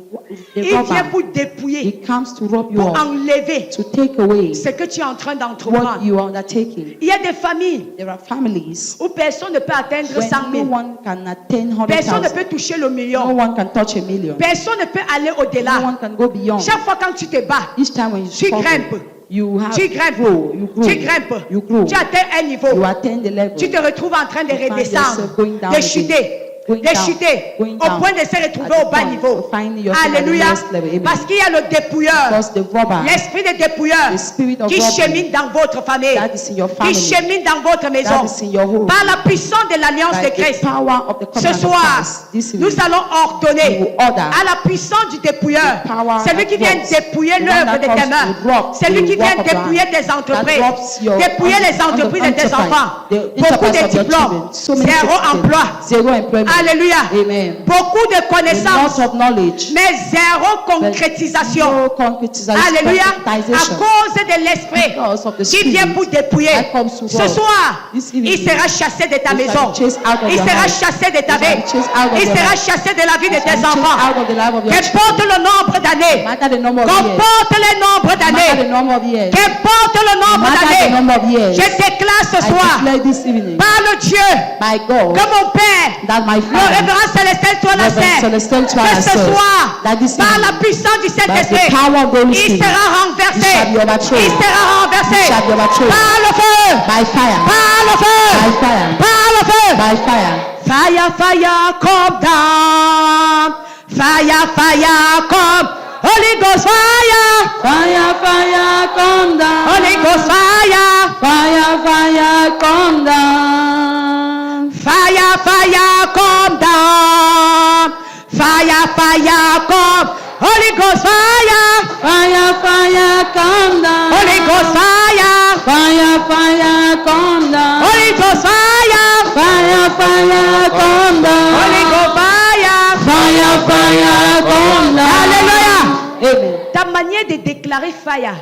il vient robber, pour dépouiller, it comes to rob you pour of, enlever to take away ce que tu es en train what d'entreprendre. you are undertaking. Il y a des familles There are families où personne ne peut atteindre 100 when 000. no one can attain Personne ne 100,000. peut toucher le No million. one can touch a million. Personne ne peut aller No au-delà. one can go beyond. Chaque fois quand tu te bats, Each time when you tu struggle, grimpes. you have Tu grimpes. grow, you grow, Tu grimpes. you grow, Tu atteins un niveau. you attein the level. Tu te retrouves en train de You find redescendre, yourself going down de again. chuter. Going de down, chuter, going au down, point de se retrouver at au the bas point niveau. of finding yourself at the Alléluia. lowest level. Amen. Parce qu'il y a le dépouilleur, Because the robber, l'esprit de dépouilleur the spirit of qui robbery chemine dans votre famille, that is in your qui family, chemine dans votre maison, that is in your home, par la puissance de l'alliance de by Christ. the power of the Ce covenant of soir, Christ, this nous evening, allons we ordonner will order à la puissance du dépouilleur, the power celui that qui vient robs, dépouiller the one l'œuvre that de comes tes mains, to rob celui the qui vient work of your dépouiller hand, tes entreprises, that robs your dépouiller les entreprises de tes enterprise, enfants, the beaucoup de enterprise of your diplômes, children, so many zéro certificates, emploi. zero employment. Alléluia. Amen. Beaucoup de A connaissances, lot of knowledge, mais zéro but concrétisation. no concretization, Alléluia. À concretization. cause de l'esprit Because of the qui vient spirit pour dépouiller. that comes to Ce rob. soir, This il evening, sera chassé de ta you shall maison. be chased out of Il your sera house. chassé de ta You shall vie. be chased out of Il your sera life. chassé de la vie de You shall tes be chased enfants. out of the life of your children. Qu'importe le nombre d'années. No matter the number of years. Qu'importe le nombre No matter the d'années. number of years. Qu'importe le No nombre matter the d'années. number of years. Je déclare ce I soir, declare this evening par le Dieu, by God que mon Père, that my le Father, révérend célestin, toi la Reverend Sainte, Celestial, toi que la ce Sainte, soir, that this par la evening, puissance du by the Saint-Esprit, power of the Holy il Spirit, sera renversé. it shall be overthrown. Il sera renversé. It shall be overthrown. Par le feu. by fire, Par le feu. by fire, Par le feu. by fire. Fire, fire, come down. Fire, fire, come. Holy Ghost fire. Fire, fire, come down. Holy Ghost fire. Fire, fire, come down. Fire, fire, come down. Fire, fire, come. Holy Ghost fire. Fire, fire, come down. Holy Ghost fire. Fire, fire, come down. Holy Ghost fire. Fire, fire, come down. Holy Ghost fire. Fire, fire, come down. Alléluia. Amen. Ta manière de déclarer fire,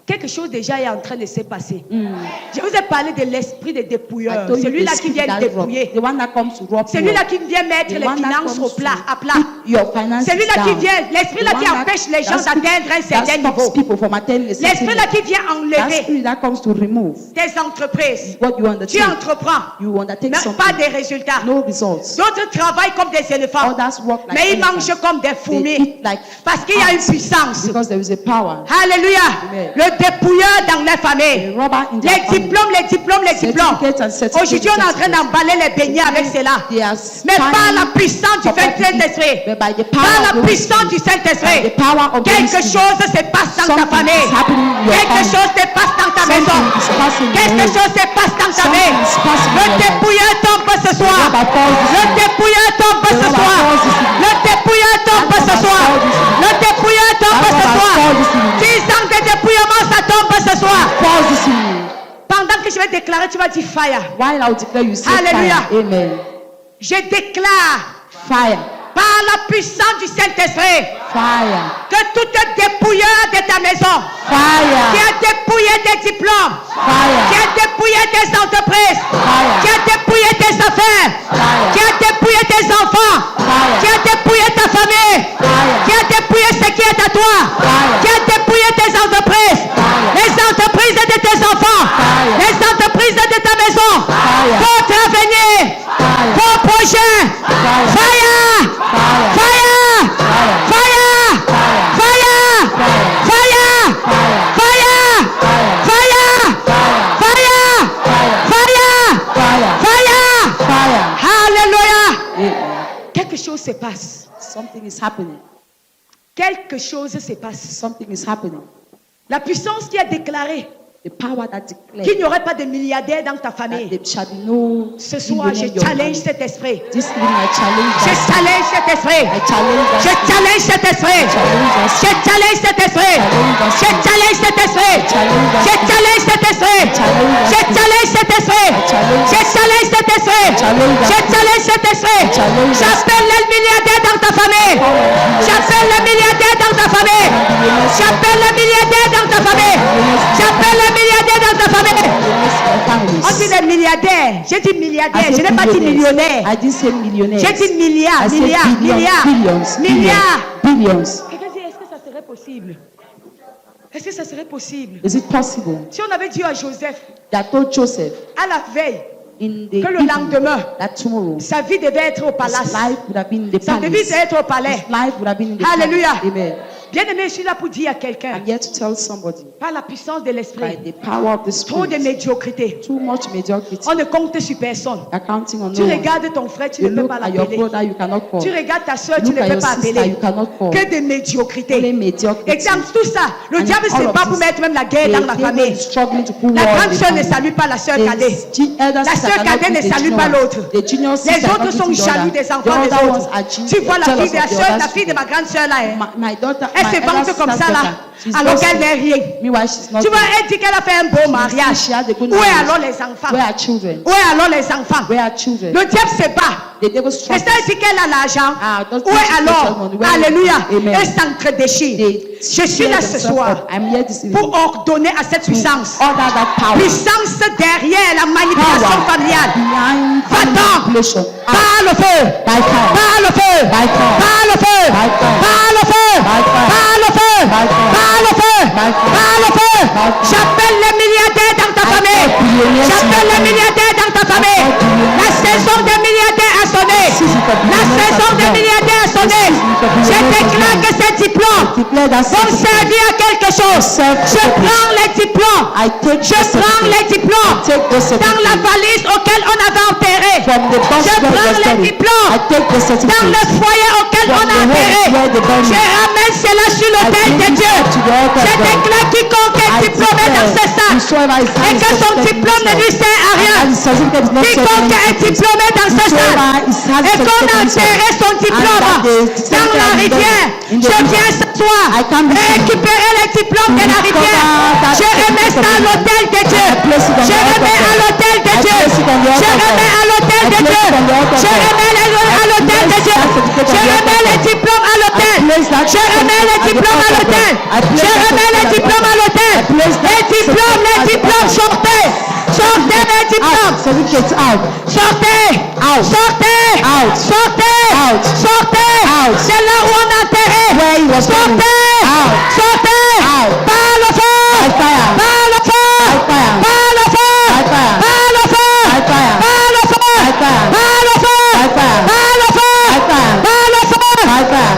quelque chose déjà est en train de se passer. Je vous ai parlé de l'esprit de dépouilleur. I told you Celui-là the qui vient spirit that rob, dépouiller. the one that comes to rob you. Celui-là qui vient mettre The les one that finances comes au plat, to à plat. put your finances Celui-là qui down. vient, l'esprit-là The qui one that- empêche les gens that d'atteindre un certain stops niveau. people from attaining a certain L'esprit-là level. qui vient That enlever spirit that comes to remove tes entreprises. what you Tu undertake. entreprends, You undertake mais something. pas des résultats. No results. D'autres travaillent comme des éléphants, Others work like mais ils elephants. mangent comme des They fourmis. eat like Parce qu'il y a une ants. puissance. Because there is a power. Alléluia. Amen. Le dépouilleur dans les A familles. robber in their Les family. diplômes, les diplômes, les diplômes. Certificates and certificates, Aujourd'hui, on est en train d'emballer les beignets avec cela. They are Mais par la spanning puissance du property, Saint-Esprit, but by the par power of la the Holy puissance du Spirit, by the Saint-Esprit, power of the Holy quelque Spirit, chose se passe dans ta something famille. is happening in your Quelque family. chose se passe dans ta Something maison. is passing in Quelque your home. chose se passe dans ta Something vie. is passing in Le your life. dépouilleur tombe ce soir. robber falls this Le evening. dépouilleur tombe The ce robber soir. falls this evening. Le dépouilleur tombe That ce robber soir. falls this evening. Le dépouilleur tombe That ce robber soir. falls this evening. 10 ans de dépouillement, ça tombe ce soir. Falls this evening. Pendant que je vais déclarer, tu vas dire fire. While I will declare, you say Hallelujah. fire. Amen. Je déclare Fire. par la puissance du Saint-Esprit Fire. que tout dépouilleur de ta maison qui Fire. a dépouillé tes diplômes, qui Fire. a dépouillé tes entreprises, Fire. qui a dépouillé tes affaires, Fire. qui a dépouillé tes enfants, Fire. qui a dépouillé ta famille, Fire. qui a dépouillé ce qui est à toi, Fire. qui a dépouillé tes entreprises, les entreprises de tes enfants, Fire. les entreprises de ta maison, Fire. votre avenir, Fire. vos projets. Fire. Fire! Fire. Fire! Fire! Fire! Fire! Fire! Fire! Fire! Fire! Fire! Fire. Hallelujah! Amen. Quelque chose se passe. Something is happening. Quelque chose se passe. Something is happening. La puissance qui a déclaré The power that qu'il declares n'y aurait pas de milliardaires dans ta that famille. there shall be no Ce soir, je millionaire in your challenge family. cet esprit. This evening I challenge Je that. challenge cet esprit. I challenge that. Je challenge cet esprit. Je challenge cet esprit. Je challenge cet esprit. Je challenge cet esprit. Je challenge cet esprit. Je challenge cet esprit. Je challenge cet esprit. J'appelle les milliardaires dans ta famille. J'appelle les milliardaires dans ta famille. J'appelle les milliardaires dans ta famille. J'appelle les milliardaires dans ta famille. On dit les milliardaires. J'ai dit milliardaires. Je n'ai pas dit millionnaire. I didn't say millionaires. J'ai dit milliards, I said milliards, billions, milliards, billions, milliards. billions. Quelqu'un dit, est-ce que ça serait possible? Est-ce que ça serait possible? Is it possible Si on avait dit à Joseph, that told Joseph à la veille, in the que le evening lendemain, that tomorrow sa vie devait être au his palace, life would have been in the sa vie palace, devait être au palais. his life would have been in the Hallelujah. palace. Amen. Bien-aimé, je suis là pour dire à quelqu'un, I'm here to tell somebody, par la puissance de by l'esprit, the power of the trop de Spirit, médiocrité. too much mediocrity, On ne compte sur personne. accounting on Tu no one. regardes ton frère, tu You ne peux look pas at your l'appeler. brother, you cannot call. Tu regardes ta soeur, You tu look ne at peux your pas sister, appeler. you cannot call. Que de médiocrité. Only mediocrity. Et dans tout ça, le And diable in all se of bat pour this, mettre même la guerre dans la the devil famille. is struggling to put La war in grande the soeur ne family. salue pas la soeur The cadette. elder La sister sœur cannot cadette ne greet the salue junior pas one. l'autre. The junior sister Les autres cannot sont greet the jaloux other. des The enfants des other ones autres. are Tu vois la jealous fille de la of the soeur, other la fille de ma children. grande soeur là. Hein. My daughter, Elle my se elder vante comme sister's ça là, daughter, she's alors boasting. qu'elle n'est rien. Meanwhile, she's not. Tu vois, elle dit qu'elle a fait un beau mariage. She had a good Où est marriage. alors les enfants? Where are children? Où est alors les enfants? Where are children? Le diable se bat. The devil Et struggles. ça dit qu'elle a l'argent. Ah, don't Où est teach alors? yourself on where- Alléluia. Amen. Elle s'entre-déchire. They Je suis tear là ce themselves soir up. I'm here this evening pour ordonner à cette puissance. order that power Puissance derrière la manipulation familiale. behind family Va-t'en. manipulation. Par le feu. By fire. Par le feu. By fire. Par le feu. By fire. Par le feu. By fire. Par le feu. By fire. Par le feu. By fire. Par le feu. By fire. J'appelle les milliardaires dans ta I famille. call billionaires J'appelle in les your milliardaires dans ta famille. I call billionaires La in your saison des milliardaires a sonné. This is the La billionaires saison of des God. milliardaires a sonné. This is the Je billionaires of déclare God. que ces diplômes Declare that vont servir à quelque chose. serve Je purpose. prends les diplômes. I take Je the prends les certificate. diplômes Take the dans la certificate valise auquel on avait enterré. from the box Je where it prends was les buried. diplômes I take the dans le certificate foyer auquel from on a the home enterré. where the buried. Je ramène cela sur l'autel I de bring it Dieu. up to the altar Je of God. déclare quiconque est I diplômé dans ce sac whosoever is et que son diplôme ne lui sert à rien. and his certificate is not Quiconque est diplômé dans ce sac et qu'on a enterré son diplôme dans la rivière, je viens ce soir récupérer les diplômes de la rivière. Je remets ça à l'autel de Dieu. Je remets à l'autel de Dieu. Je remets à l'autel de Dieu. Je remets à l'autel de Dieu. Je remets les diplômes à l'autel. Je remets les diplômes à l'autel. Je remets les diplômes à l'autel. Les diplômes, sortez. Sortez les diplômes. Certificate out. Sortez. Out. Sortez. Out. Sortez. Out. Sortez. Out. C'est là où on a enterré. Where he was Sortez. buried. Out. Sortez. Out. Par le feu. By fire. Par le feu. By fire. Par le feu. By fire. Par le feu. By fire. Par le feu. By fire. Par le feu. By fire. Par le feu. By fire. Par le feu. By fire.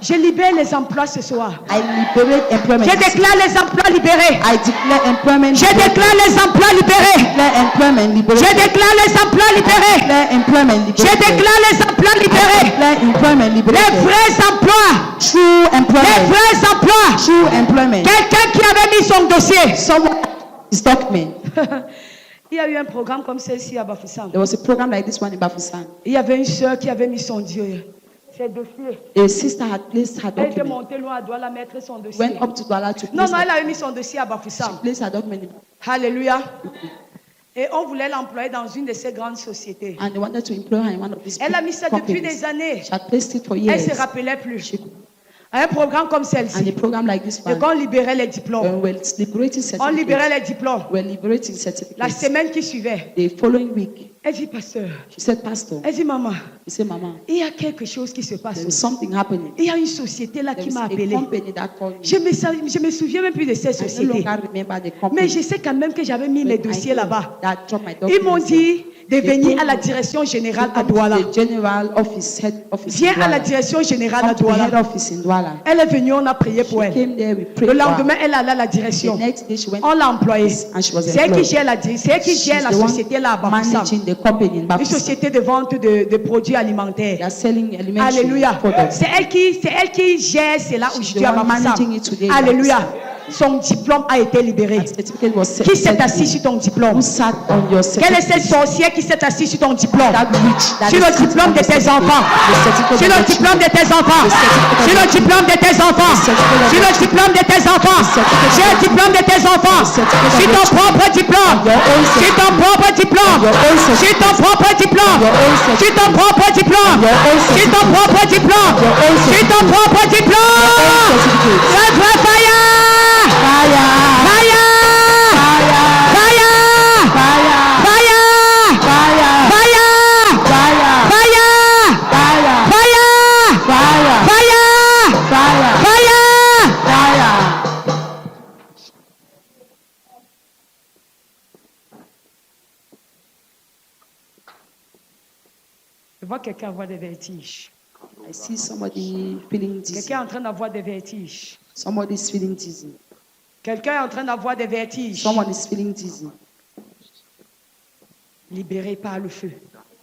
Je libère les emplois ce soir. I liberate employment. Je déclare les emplois libérés. I declare employment. Je déclare les emplois libérés. Declare employment Je liberation. déclare les emplois libérés. Declare employment Je liberation. déclare les emplois libérés. Declare employment Les liberation. vrais emplois. True Les employment. vrais emplois. True employment. Quelqu'un qui avait mis son dossier. Someone stopped me. Il y a eu un programme comme celle-ci à Bafoussam. There was a program like this one in Bafoussam. Il y avait une soeur qui avait mis son Dieu. Ses dossiers. A sister had placed her Elle était document. montée loin, elle doit la mettre son dossier. Went up to Douala to Non, place non, elle her, avait mis son dossier à Bafoussam. place her document. Alléluia. Et on voulait l'employer dans une de ces grandes sociétés. And they wanted to employ her in one of these Elle a mis ça depuis companies. des années. She had placed it for Elle years. ne se rappelait plus. She- Un programme comme And a celle-ci. program like this Et one, quand on libérait les diplômes, when we're liberating on libérait certificates, les diplômes. we're liberating La certificates. semaine qui suivait, The following week, elle dit, pasteur, she said, Pastor, elle dit, maman, he said, Mama, il y a quelque chose qui se passe. there is something happening. Il y a une société là There qui is m'a a appelé. company that called me. Je me souviens même plus de cette I no société. longer remember the company. Mais je sais quand même que j'avais mis mes But I dossiers know là-bas. that dropped my Ils m'ont documents dit de They venir told à la me direction générale to à come to Douala. the general office, head office. Viens in à la Douala. direction générale à Come to the head Douala. office in Douala. Elle est venue, on a prié pour She elle. came there, we prayed Le for her. lendemain, elle allait à la The direction. next day she went On l'a employée. and she was C'est elle qui employed. gère c'est elle qui gère She's la the one société là à Bafoussam. managing the company in Une Bafoussam. société de vente de produits They alimentaires. are selling elementary Alléluia. products. C'est elle qui gère cela She's aujourd'hui the à one managing Bafoussam. it today in Alléluia. Bafoussam. Son diplôme a été libéré. That certificate was Qui s'est sent assis to sur me. ton diplôme? Who sat on your Quel est ce certificate? sorcier qui s'est assis sur ton diplôme? That witch that Sur le is sitting diplôme on de the tes certificate. enfants. The certificate Sur of le the diplôme de children. tes enfants. The certificate of Sur le the diplôme de tes enfants. The certificate of Sur le the diplôme de tes enfants. The certificate of Sur le the diplôme de tes enfants. The certificate of Sur the ton children. propre diplôme. Your own Sur ton propre diplôme. Your own certificate. Sur ton propre diplôme. Your own certificate. Sur ton propre diplôme. Your own Sur certificate. ton propre diplôme. Your own Sur ton propre diplôme. certificate. Fire! Fire! Fire! Fire! Fire! Fire! Fire! Fire! Fire! Fire! Fire! Fire! Fire! Fire! Fire! Fire! Fire! Fire! Fire! Je vois quelqu'un avoir des vertiges. I see somebody feeling dizzy. Quelqu'un est en train d'avoir des vertiges. Somebody is feeling dizzy. Quelqu'un est en train d'avoir des vertiges. Someone is feeling dizzy. Libéré par le feu.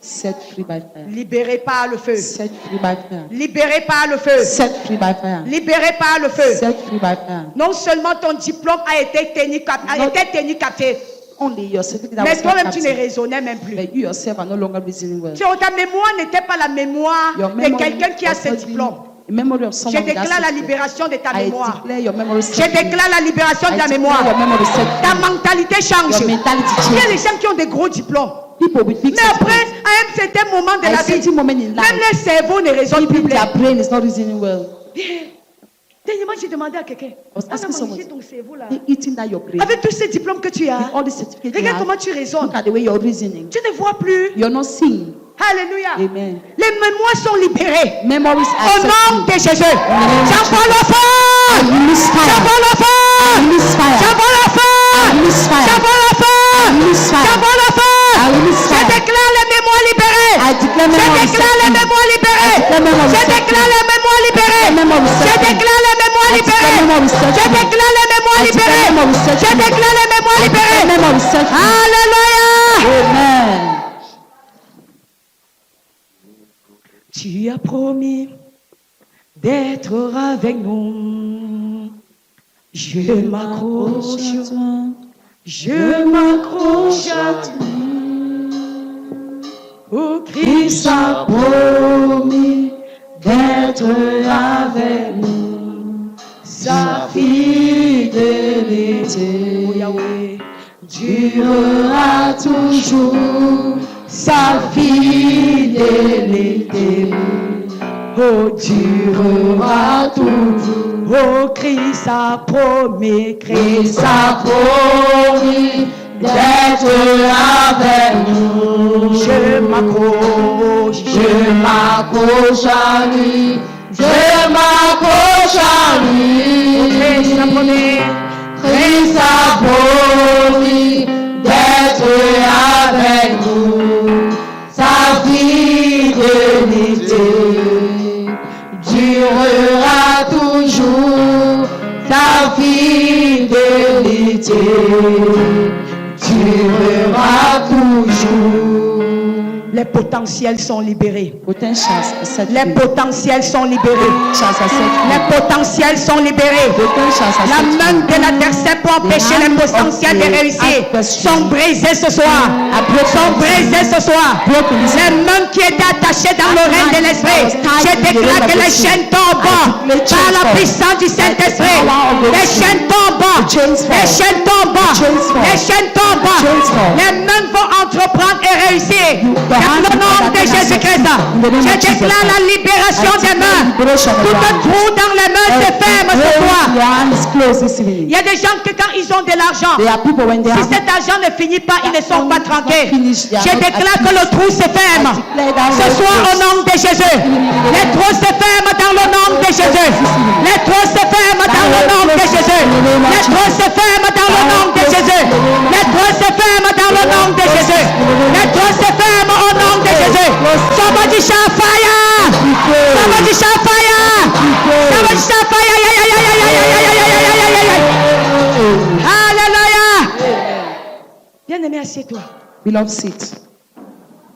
Set free by fire. Libéré par le feu. Set free by fire. Libéré par le feu. Set free by fire. Libéré par le feu. Set free by fire. Non seulement ton diplôme a été tenu capté, Only your certificate mais was toi-même not tu ne captured. raisonnais même plus. But you yourself are no longer reasoning well. Ta mémoire n'était pas la mémoire Your de memory quelqu'un qui a was ce not diplôme. the memory of Je someone with that déclare la certificate. libération de ta I mémoire. declare your memory Je set free. déclare la libération de I ta declare mémoire. your memory set Ta free. mentalité change. Your mentality Il y a des changes. gens qui ont des gros diplômes. People with big Mais après, certificates, à un certain moment de at la a vie, certain moment in même life, le cerveau ne raisonne plus even bien. their brain is not reasoning well. Dernièrement, j'ai demandé à quelqu'un, was asking mangé someone, ton cerveau là. They eating that your brain. Avec tous ces diplômes que tu as, With all the certificates you regarde comment have, tu raisonnes. look at the way you're reasoning. Tu ne vois plus. You're not seeing. Alléluia. Amen. Les mémoires sont libérées. Memories Au are set nom free. de Jésus. name of J'envoie le feu. I release fire. J'envoie le feu. I release fire. J'envoie le feu. I release fire. J'envoie le feu. I release fire. J'envoie le feu. I release Je fire. déclare les mémoires libérées. I declare Je memories set déclare les free. mémoires libérées. I declare memories Je set déclare free. les mémoires libérées. I declare memories set Je free. déclare les mémoires I libérées. declare memories set Je free. déclare les mémoires I declare libérées. memories set Je free. déclare les mémoires I declare libérées. memories set free. Alléluia. Amen. Tu as promis d'être avec nous. Je m'accroche, je m'accroche à toi. Au Christ a promis d'être avec nous. Sa fidélité, oh Yahweh, durera toujours. Sa fidélité, oh, durera toujours. Oh, Christ a promis, Christ a promis d'être avec nous. Je m'accroche à lui, je m'accroche à lui. Oh, Christ a promis, Christ a promis d'être avec nous. Sa fidélité durera toujours. Sa fidélité durera toujours. Les potentiels sont libérés. Potentials are set Les free. potentiels sont libérés. Potentials are set free. Les potentiels sont libérés. Potentials are La set main free. de l'adversaire pour empêcher les potentiels de réussir sont brisés ce soir. Sont brisés ce soir. Les mains qui étaient attachées dans l'oreille de l'esprit. Je déclare que les chaînes tombent par la puissance du Saint-Esprit. Les chaînes tombent. Les chaînes tombent. Les chaînes tombent. Les mains vont entreprendre et réussir. Dans le nom de Jésus-Christ. Je déclare la libération des mains. Tout un trou dans les mains se ferme ce soir. Your hand is closed this evening. Il y a des gens que quand ils ont de l'argent, There are people when they si have cet argent ne finit pas, ils ne sont pas tranquilles. finished, they are Je not déclare at que le peace. trou se ferme. I declare that Ce will soir au close. nom de Jésus. Les trous se ferment dans le nom de Jésus. Les trous se ferment dans le nom de Jésus. Les trous se ferment dans le nom de Jésus. Les trous se ferment dans le nom de Jésus. Les trous se ferment au nom de Jésus. Somebody shout fire. Somebody shout fire. Somebody shout fire. Alléluia. Bien-aimé, assieds-toi. Beloved, sit.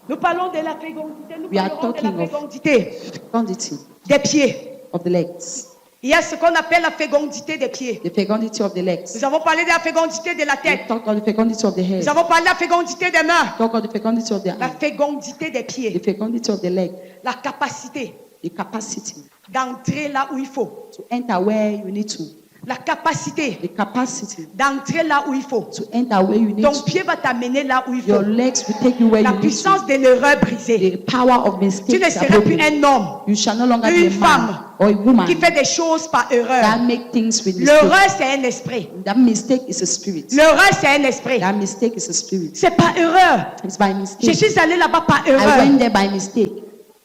Nous parlons de la fécondité. Nous We are parlerons de talking la of- fécondité Fecundity des pieds. of the legs. Il y a ce qu'on appelle la fécondité des pieds. The fecundity of the legs. Nous avons parlé de la fécondité de la We tête. talk of the fecundity of the head. Nous avons parlé de la fécondité des mains. Talk of the fecundity of the La eye. fécondité des The pieds. fecundity of the leg. La capacité The capacity d'entrer là où il faut. to enter where you need to. La capacité The capacity d'entrer là où il faut. to enter where you need Ton to. pied va t'amener là où il faut. Your legs will take you where La you need to. puissance de l'erreur brisée. The power of Tu ne mistakes are seras plus broken. un homme You shall no longer be une a femme man or a woman qui fait des choses par erreur. that make things with mistake. L'erreur, c'est un esprit. That mistake is a spirit. L'erreur, c'est un esprit. That mistake is a spirit. C'est par erreur. It's by Je mistake. suis allé là-bas par I erreur. went there by mistake.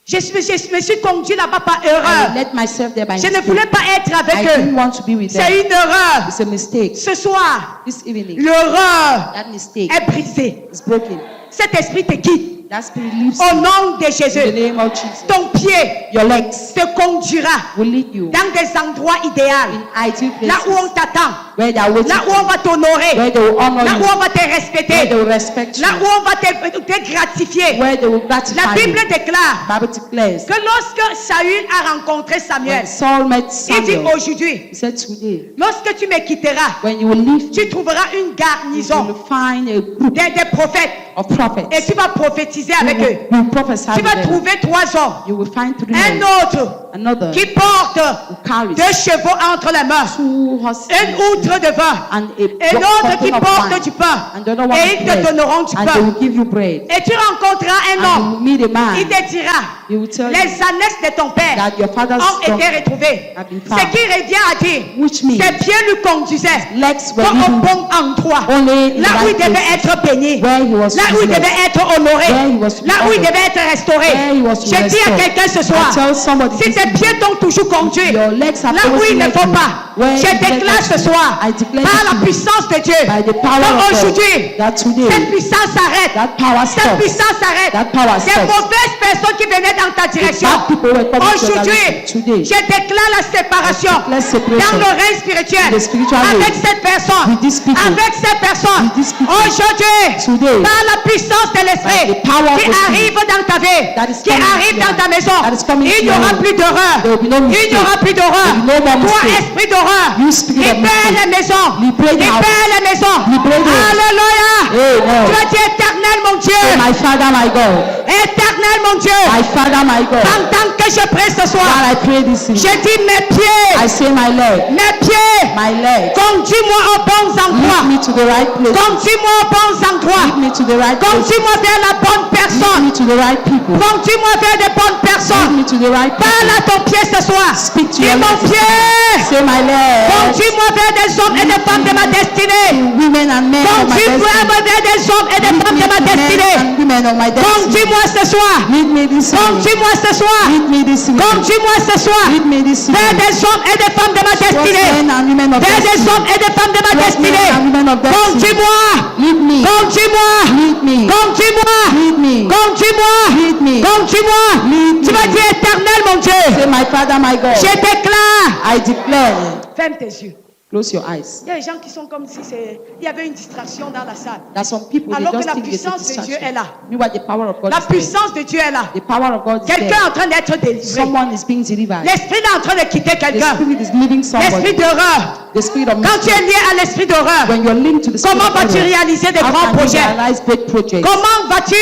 Je me suis conduit là-bas par I erreur. let myself there by Je ne mistake. voulais pas être I avec didn't eux. want to be with them. C'est une erreur. It's a mistake. Ce soir, This evening, l'erreur that mistake est brisée. is broken. Cet esprit te quitte. That spirit leaves Au you. nom de In the Jésus, name of Jesus. ton pied Your legs te conduira will lead you dans des endroits idéaux. in ideal Là où on places t'attend. where they are waiting Là où for on va t'honorer. you, where they will honor Là où you, on va te where they respecter. will respect Là où you, on va te gratifier. where they will La gratify you. Bible déclare Bible declares que lorsque Saül a rencontré Samuel, when Saul met il dit Samuel, aujourd'hui, he said today, lorsque tu me quitteras, when you will leave, tu trouveras une you garnison will find a group des prophètes of prophets. et tu vas prophétiser You avec will, eux. you will prophesy Tu with vas them. trouver 3 hommes, You will find 3 un men, autre another qui porte who carries 2 chevaux entre les mains, 2 horses une outre de vin, and et a l'autre qui bottle of porte wine, du pain. and the other one Et ils te bread, donneront du and they pain. will give you bread. Et tu rencontreras un And you will homme. meet a man. Il te dira, He will tell les you annexes de ton père that your father's ont été daughter retrouvées. have been Ce found. qui revient à dire, Which means ses pieds lui conduisaient legs were pas au leading bon endroit. only in Là the où il right devait places, être béni. where he was Là to où be il blessed, devait être honoré. where he was to be Là où il honored, devait être restauré. where he was to be Je dis à restored. quelqu'un ce I soir, tell somebody si this tes evening, pieds t'ont toujours conduit, your legs have là où always il ne led faut you, pas, where je you déclare ce soir, I declare par this la evening, puissance de Dieu, by the power of God, aujourd'hui, that today, cette puissance s'arrête. that power Cette stops. puissance s'arrête. That power Des stops. mauvaises personnes qui venaient dans ta direction. bad people were coming to your Aujourd'hui, direction. Today, je déclare la séparation I declare separation dans le règne spirituel in the spiritual avec realm cette personne. with these people. Avec cette personne. With these people. Aujourd'hui, Today, par la puissance de l'esprit by the power of qui the Spirit arrive dans ta vie, that is qui coming arrive to dans your ta maison, that is coming il to n'y your aura home. plus d'horreur. There will be no Il n'y mistake. aura plus d'horreur. There will be no more Toi, mistake. esprit d'horreur, You spirit of libère mistake. les maisons. Libère les houses. Libère les maisons. Libère les- Alléluia. Amen. Tu as dit éternel, mon Dieu. My Father, my God, Éternel, mon Dieu. my Father, my God, Pendant que je prie ce soir, while I pray this evening, je dis mes pieds, I say my leg, mes pieds, conduis-moi aux bons lead endroits. me to the right place, Conduis-moi aux bons endroits. lead me to the right place, Conduis-moi vers la bonne lead personne. me to the right people, Conduis-moi vers des bonnes lead personnes. me to the right Parle people. à ton pied ce soir. Speak to Dis your mon legs. pied. Say my leg, Conduis-moi vers des hommes et des femmes de ma destinée. women and men of my Conduis-moi destiny. vers des hommes et des Lead femmes me de ma to men destinée. and women of my destiny. Conduis-moi ce soir. Lead me this evening. Conduis-moi ce soir. Lead me this evening. Conduis-moi ce soir. Lead me this Vers evening. des hommes et des femmes de ma Towards destinée. men and women of Vers des destiny. hommes et des femmes de ma Towards men destinée. and women of destiny. Conduis-moi. Lead me. Conduis-moi. Lead me. Conduis-moi. Lead me. Conduis-moi. Lead me. Conduis-moi. Lead Tu me. vas dire éternel, mon Dieu. Say my Father, my God. Je déclare. I declare. Ferme tes yeux. Close your eyes. Il y a des gens qui sont comme si il y avait une distraction dans la salle. There are some people, they Alors que just la think it's a puissance de Dieu distraction. est là. Meanwhile, the power of God La is there. puissance de Dieu est là. The power of God is Quelqu'un est there. en train d'être délivré. Someone is being delivered. L'esprit est en train de quitter The quelqu'un. spirit is leaving L'esprit somebody. d'horreur. The spirit of Quand tu es mystery. lié à l'esprit d'horreur, When you're linked to the spirit comment of vas-tu error, réaliser des how grands can you projets? realize great projects? Comment vas-tu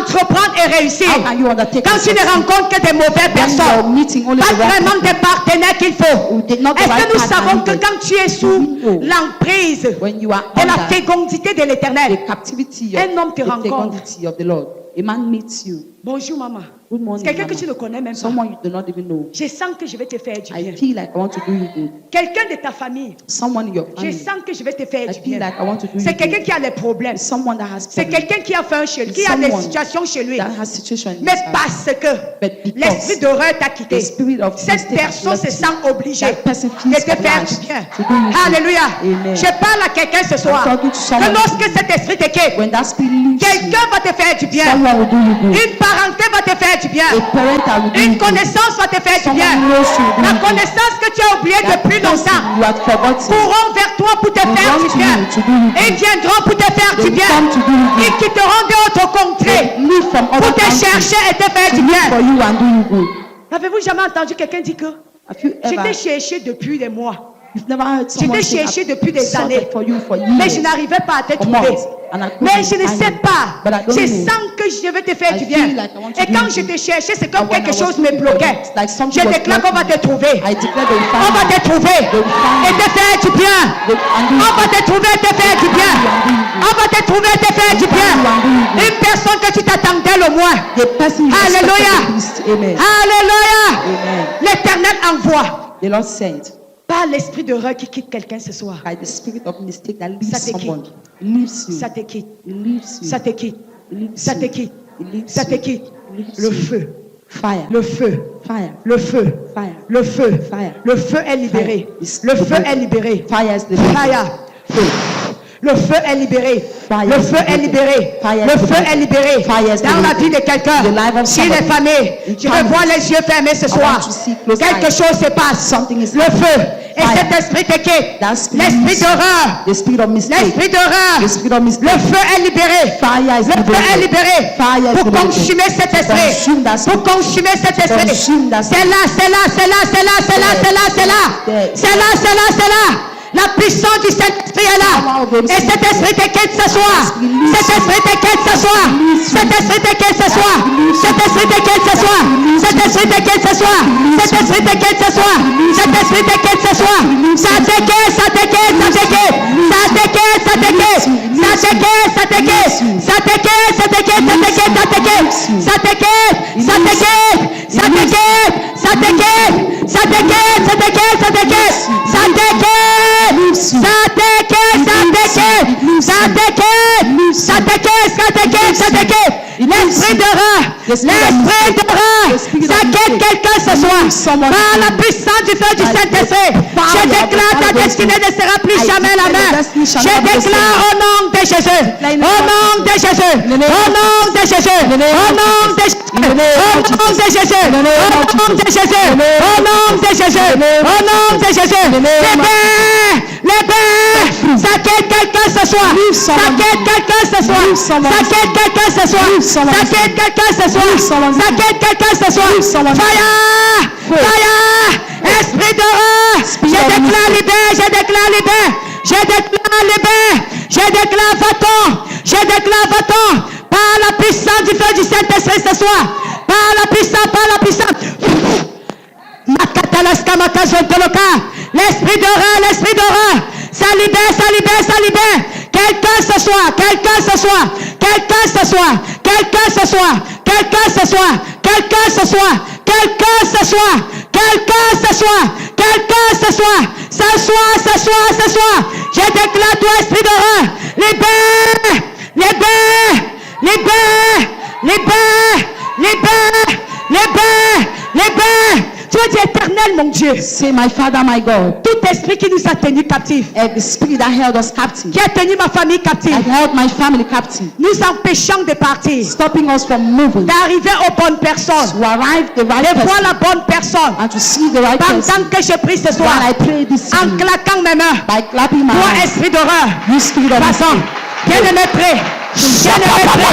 entreprendre et réussir? How can you undertake Quand tu ne success? rencontres que des mauvaises When you're personnes, meeting only pas the wrong vraiment people. des partenaires qu'il faut. Not the Est-ce right que nous partner savons que needed. quand tu es sous know. l'emprise When you are de la under fécondité de l'éternel? the captivity Un homme of te the rencontre. fecundity of the Lord, a man meets you. Bonjour maman. Good C'est morning, quelqu'un que Mama. tu ne connais même pas. Someone you do not even know. Je sens que je vais te faire du I bien. feel like I want to do you good. Quelqu'un de ta famille, Someone in your je family. sens que je vais te faire I du feel bien. like I want to do you C'est quelqu'un good. qui a des problèmes. Someone that has C'est problems, quelqu'un qui a faim chez lui, qui a des Someone situations chez lui. that has situation in Mais his house. parce que But because l'esprit d'horreur t'a the quitté, spirit of cette mistake has personne se left sent you. obligée That person de feels te faire du obliged bien. to do you good. Alléluia. Amen. Je parle à quelqu'un ce soir. I'm talking to Que someone. lorsque cet esprit te quitte, When that spirit leaves you, quelqu'un va te faire du bien. someone will do you good. Une parenté va te faire du bien. A parental will do you Une good. connaissance va te faire du Someone bien. knows you will do La you good. connaissance que tu as oubliée That depuis person longtemps you had forgotten. courront vers toi pour te Will faire run du to bien. you to do you Et good. viendront pour te faire They du will bien. come to do you good. Ils quitteront d'autres contrées They leave from pour other te countries chercher et te faire to du look bien. for you and do you good. Avez-vous jamais entendu quelqu'un dire que Have you je ever? t'ai cherché depuis des mois, You've never heard je someone t'ai say, cherché "I've depuis des sought années, for you for mais years, je n'arrivais pas à te for trouver. months, and I couldn't Mais je ne find sais you." pas. But I don't Je know. sens que je vais te faire I du bien. feel like I want to Et do quand you je good. te cherchais, c'est comme And when quelque I was chose me looking for bloquait. you, it's like something Je was déclare qu'on va te blocking trouver. I declare they will On find va you. te trouver They will find et you. te faire du bien. They will undo On va you. te trouver et te faire du bien. On va te trouver et te faire du bien. Une personne que tu t'attendais le moins. The person you Alléluia. expected the least. Amen. Alléluia. Amen. L'Éternel envoie The Lord sent par l'esprit d'horreur qui quitte quelqu'un ce soir. by the spirit of mistake that leaves Ça te someone. Leaves you. Ça te quitte. It leaves you. Ça te quitte. It leaves Ça te you. quitte. It leaves Ça te you. quitte. It leaves Le you. feu. Fire. Le feu. Fire. Le feu. Fire. Le feu. Fire. Le feu est libéré. Fire is Le feu liberated. est libéré. Fire is the Fire. Le feu est libéré. Fire Le is feu est libéré. Fire Le is feu est libéré. Fire is Dans la vie de liberated. quelqu'un. The life of S'il est somebody. famé, je veux voir les yeux fermés ce soir. want to see close Quelque eyes. chose se passe. Something is Le feu. Et Fire. cet esprit te quitte. That spirit L'esprit is- d'horreur. The spirit of mistake. L'esprit d'horreur. The spirit of mistake. Le feu est libéré. Fire is Le feu est liberated. libéré. Fire is Pour liberated. consumer cet esprit. Consume that Pour consumer cet esprit. Consume that C'est là, c'est là, c'est là, c'est là, c'est là, c'est là, c'est là. C'est là, c'est là, c'est là. La puissance du Saint-Esprit est là. Et cet esprit te quitte ce soir. Cet esprit te quitte ce soir. Cet esprit te quitte ce soir. Cet esprit te quitte ce soir. Cet esprit te quitte ce soir. Cet esprit te quitte ce soir. Cet esprit te quitte ce soir. Ça te quitte, ça te quitte, ça te quitte. Ça te quitte, ça te quitte. Ça te quitte, ça te quitte. Ça te quitte, ça te quitte, ça te quitte, ça te quitte. Ça te quitte, ça te quitte. Ça te quitte, ça te quitte. Ça te quitte, ça te quitte, ça te quitte. Ça te quitte. Ça te quitte, ça te quitte. Ça te quitte. Ça te quitte, ça te quitte, ça te quitte. L'esprit d'horreur. L'esprit d'horreur. Ça quitte quelqu'un ce soir. Par la puissance du feu du Saint-Esprit. Je déclare ta destinée ne sera plus jamais la même. Je déclare au nom de Jésus. Au nom de Jésus. Au nom de Jésus. Au nom de Jésus. Au nom de Jésus. Au nom de Jésus. Au nom de Jésus. Au nom de Jésus. Les bains. Ça quitte quelqu'un ce soir. Ça quitte quelqu'un ce soir. Ça quitte quelqu'un ce soir. Ça quitte quelqu'un ce soir. Ça quitte quelqu'un ce soir. Fire. Fire. Esprit d'horreur. Je déclare les bains. Je déclare les bains. Je déclare les bains. Je déclare va-t'en. Je déclare va-t'en. Par la puissance du feu du Saint-Esprit ce soir. Par la puissance, par la puissance. L'esprit d'horreur, l'esprit d'horreur. Ça libère, ça libère, ça libère. Quelqu'un ce soir, quelqu'un ce soir, quelqu'un ce soir, quelqu'un ce soir, quelqu'un ce soir, quelqu'un ce soir, quelqu'un ce soir, quelqu'un ce soir, quelqu'un ce soir, ce soir. Je déclare toi, esprit d'horreur, libère, libère, libère, libère, libère, libère, libère. Tu es Dieu éternel, mon Dieu. Say, my Father, my God. Tout esprit qui nous a tenus captifs, Every spirit that held us captive, qui a tenu ma famille captive, that held my family captive, nous empêchant de partir, stopping us from moving, d'arriver aux bonnes personnes, to arrive the right de voir person, la bonne personne. and to see the right Pendant person. que je prie ce soir, While I pray this en evening, claquant mes mains, by clapping my toi hands, esprit d'horreur, you spirit of passons, mistake, viens de me prêt, viens de me prêt.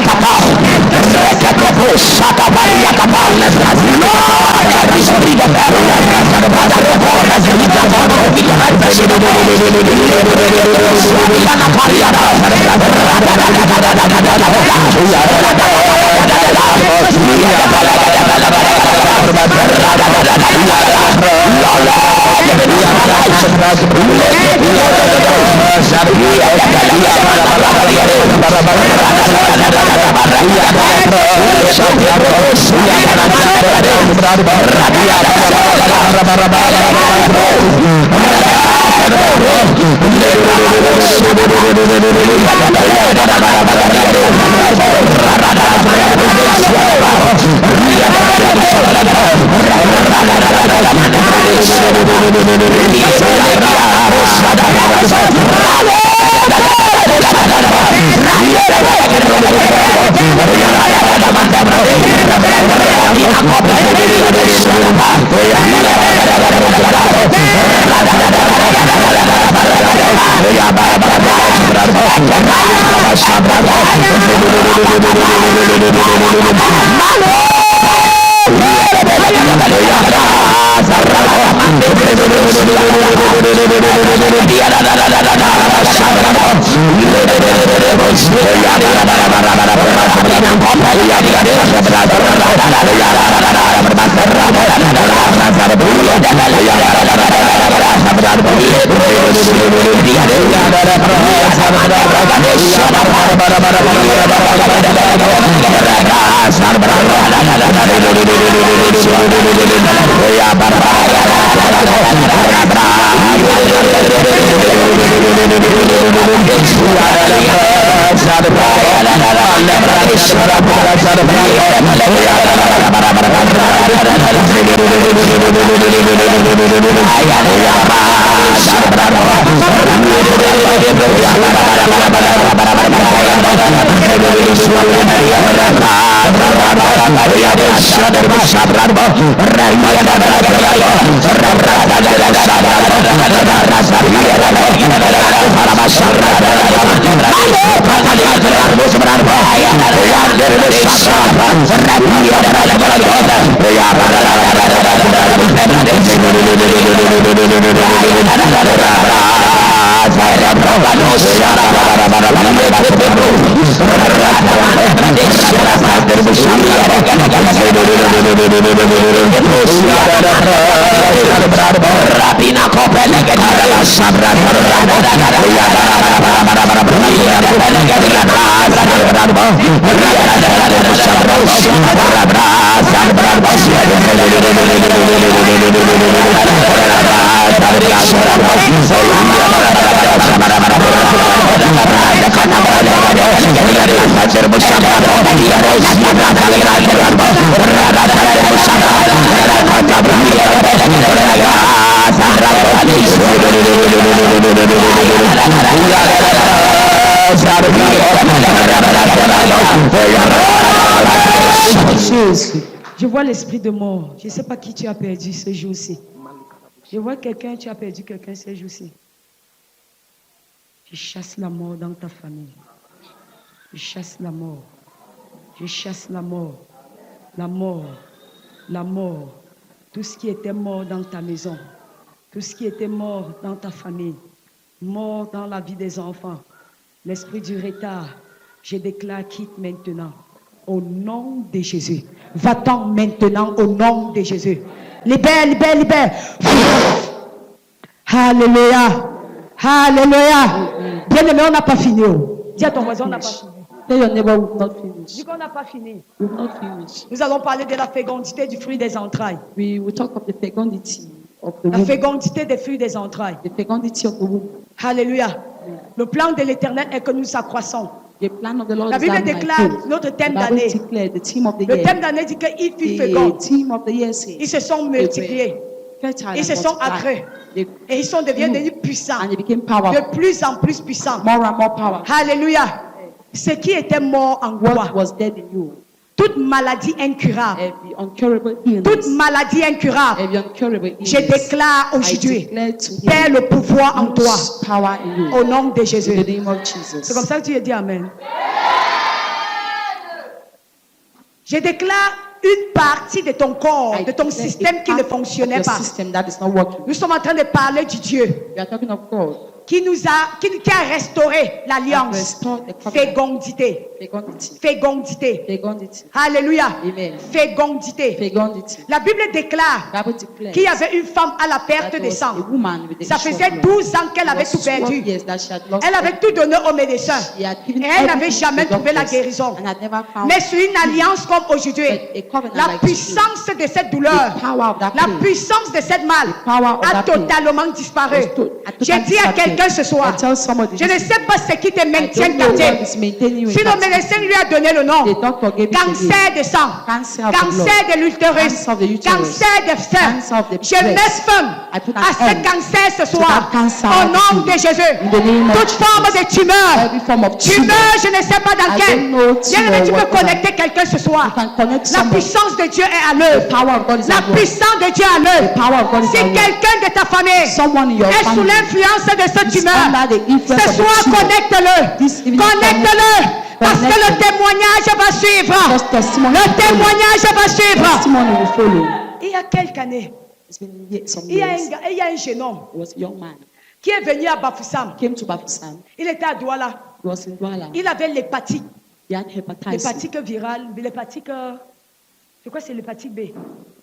Je vois l'esprit de mort. Je ne sais pas qui tu as perdu ce jour-ci. Je vois quelqu'un, tu as perdu quelqu'un ce jour-ci. Je chasse la mort dans ta famille. Je chasse la mort. Je chasse la mort. La mort. La mort. Tout ce qui était mort dans ta maison. Tout ce qui était mort dans ta famille. Mort dans la vie des enfants. L'esprit du retard. Je déclare quitte maintenant. Au nom de Jésus. Va-t'en maintenant au nom de Jésus. Libère, libère, libère. Alléluia. Alléluia. Bien-aimé, on n'a pas fini. Dis à ton voisin, on n'a pas fini. Tell your neighbor we've not finished. Dis qu'on n'a pas fini. We've not finished. Nous allons parler de la fécondité du fruit des entrailles. We will talk of the fecundity of the La womb. fécondité des fruits des entrailles. The fecundity of the womb. Alléluia. Le plan de l'Éternel est que nous s'accroissons. The plan of the Lord La is Bible that my déclare growth. notre thème The Bible d'année. declared the theme of the Le year. thème d'année dit qu'ils furent The féconds. theme of the year says Ils se sont multipliés. fertile Ils and se sont multiplied. accrus. They Et ils sont devenus grew puissants. and they became powerful. De plus en plus puissants. More and more power. Alléluia. Ce qui était mort en What toi. was dead in you? Toute maladie incurable. Every incurable illness. Toute maladie incurable. Every incurable illness. Je déclare I aujourd'hui. declare to Père him, le pouvoir en toi. lose power in you. Au nom de In Jésus. the name of C'est comme Jesus. ça que tu as dit Amen. Je déclare une partie de ton corps, I de ton declare système a qui ne part of fonctionnait your pas. system that is not working. Nous sommes en train de parler du Dieu We are talking of God. qui a restauré That l'alliance. restored the covenant. Fécondité. Fecundity. Fécondité. Fecundity. Alléluia. Amen. Fécondité. Fecundity. La Bible déclare Bible declares qu'il y avait une femme à la perte that de was sang. a woman with a Ça issue of faisait blood. 12 ans qu'elle It avait was tout perdu. 12 years that she had lost Elle avait tout donné aux médecins. She had given Et elle n'avait everything jamais to the trouvé la doctors guérison. and had never found Mais sur une alliance comme aujourd'hui, a covenant la like puissance de cette douleur, The power of that la pain. puissance de cette mal The power of a that pain totalement disparu. had Je totally dis à disappeared. quelqu'un ce soir, I tell somebody je ne this sais pas ce qui te I maintient don't know what gâté. is maintaining you in Si le captivity. médecin lui a donné le nom, The doctor gave it a cancer name. de sang, Cancer of the cancer blood. de l'utérus, Cancer of the uterus. cancer de sein, Cancer of the je mets breast. fin I put an à ce end cancer ce to soir, that cancer au nom de attitude. Jésus. In the name of Toute Jesus. forme de tumeur, Every form of tumor. tumeur, je ne sais pas dans I quel. don't know Bien-aimé, tu tumor, peux whatever. connecter quelqu'un ce soir. You can connect La someone. puissance de Dieu est à The l'œuvre. power of God is La at work. puissance de Dieu est à l'œuvre. The power of God is Si at work. quelqu'un de ta famille Someone in your est sous family l'influence de ce is tumeur, under the influence ce of the soir, tumor. connecte-le. This evening, Connecte-le. Parce que le Connect. témoignage va suivre. Just testimony. Le témoignage va suivre. Testimony will follow. Il y a quelques années, It's been some il y a years. il y a un jeune homme He was a young man. qui est venu à Bafoussam. Came to Bafoussam. Il était à Douala. He was in Douala. Il avait l'hépatite. He had hepatitis. L'hépatite virale. L'hépatite. C'est quoi, c'est l'hépatite B? I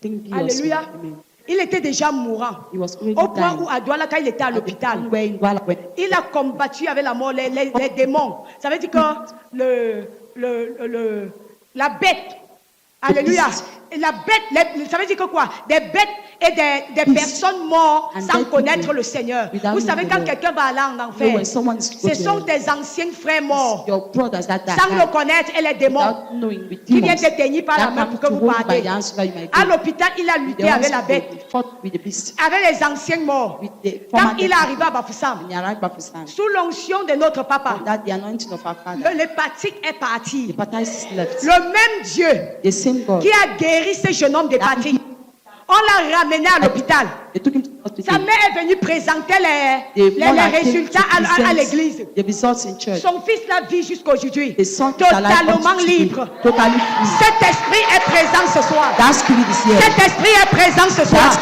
think he was- Alléluia. Amen. Il était déjà mourant. He was already Au point dying. où à Douala, quand il était à At the l'hôpital, point where in Douala, when il a combattu avec la mort, les démons. Ça veut dire que la bête, alléluia, la bête, ça veut dire que quoi? Des bêtes et des personnes mortes And sans dead connaître people le Seigneur. without Vous savez, knowing quand the Lord. quelqu'un va aller en You know, enfer, when someone is ce sont des anciens frères morts, your brothers that sans le died connaître, et les démons, without knowing with qui viennent demons te tenir par la that main come pour que to vous hold by partiez. the hands so that you might À go. l'hôpital, il a The lutté avec la ones bête, who fought with the beast, avec les anciens morts. with the Quand former il est dead arrivé à Bafoussam, when he arrived back to stand, sous l'onction de notre papa, that the anointing of our Father, l'hépatique est the parti. hepatitis left. Le même Dieu The same God, qui a guéri ce jeune homme d'hépatique, on l'a ramené à l'hôpital. they took him to the Sa hospital. mère est venue présenter les The mother came résultats to à present l'église. the results in church. Son fils la vit jusqu'aujourd'hui. The son is alive up Totalement to today, libre. totally free. Cet esprit est présent ce soir. That spirit is here. Cet esprit est présent ce soir.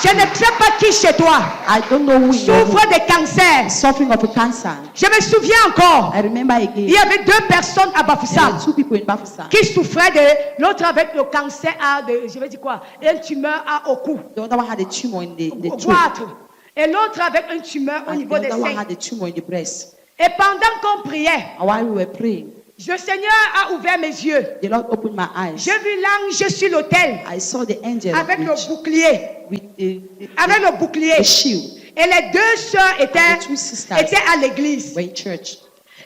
Je ne sais pas qui chez toi I don't know who is souffre de cancer. suffering of a cancer. Je me souviens encore, I remember again, il y avait 2 personnes à there were Bafoussam 2 people in Bafoussam. qui souffraient de l'autre avec le cancer je vais dire quoi, une tumeur au cou, The other one had a tumor in the au throat, goitre, et l'autre avec une tumeur au and the niveau des other one seins. had a tumor in the breast. Et pendant qu'on priait, And while we were praying, le Seigneur a ouvert mes yeux. the Lord opened my eyes. J'ai vu l'ange sur l'autel I saw the angel avec le with, bouclier, with avec le bouclier. the shield. Et les 2 sœurs And the 2 sisters étaient à l'église. were in church.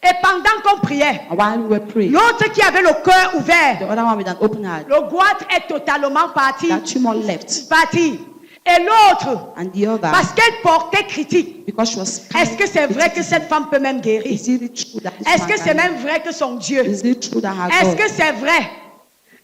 Et pendant qu'on priait, And while we were praying, l'autre qui avait le cœur the ouvert, other one with an open heart, le goitre est totalement parti. that tumor left. Parti. Et l'autre, And the other, parce qu'elle portait critique. because she was Est-ce que c'est vrai que cette femme peut même guérir? is it true that this Est-ce man que c'est can- même vrai que son Dieu? Is it true that her Est-ce God, que c'est vrai?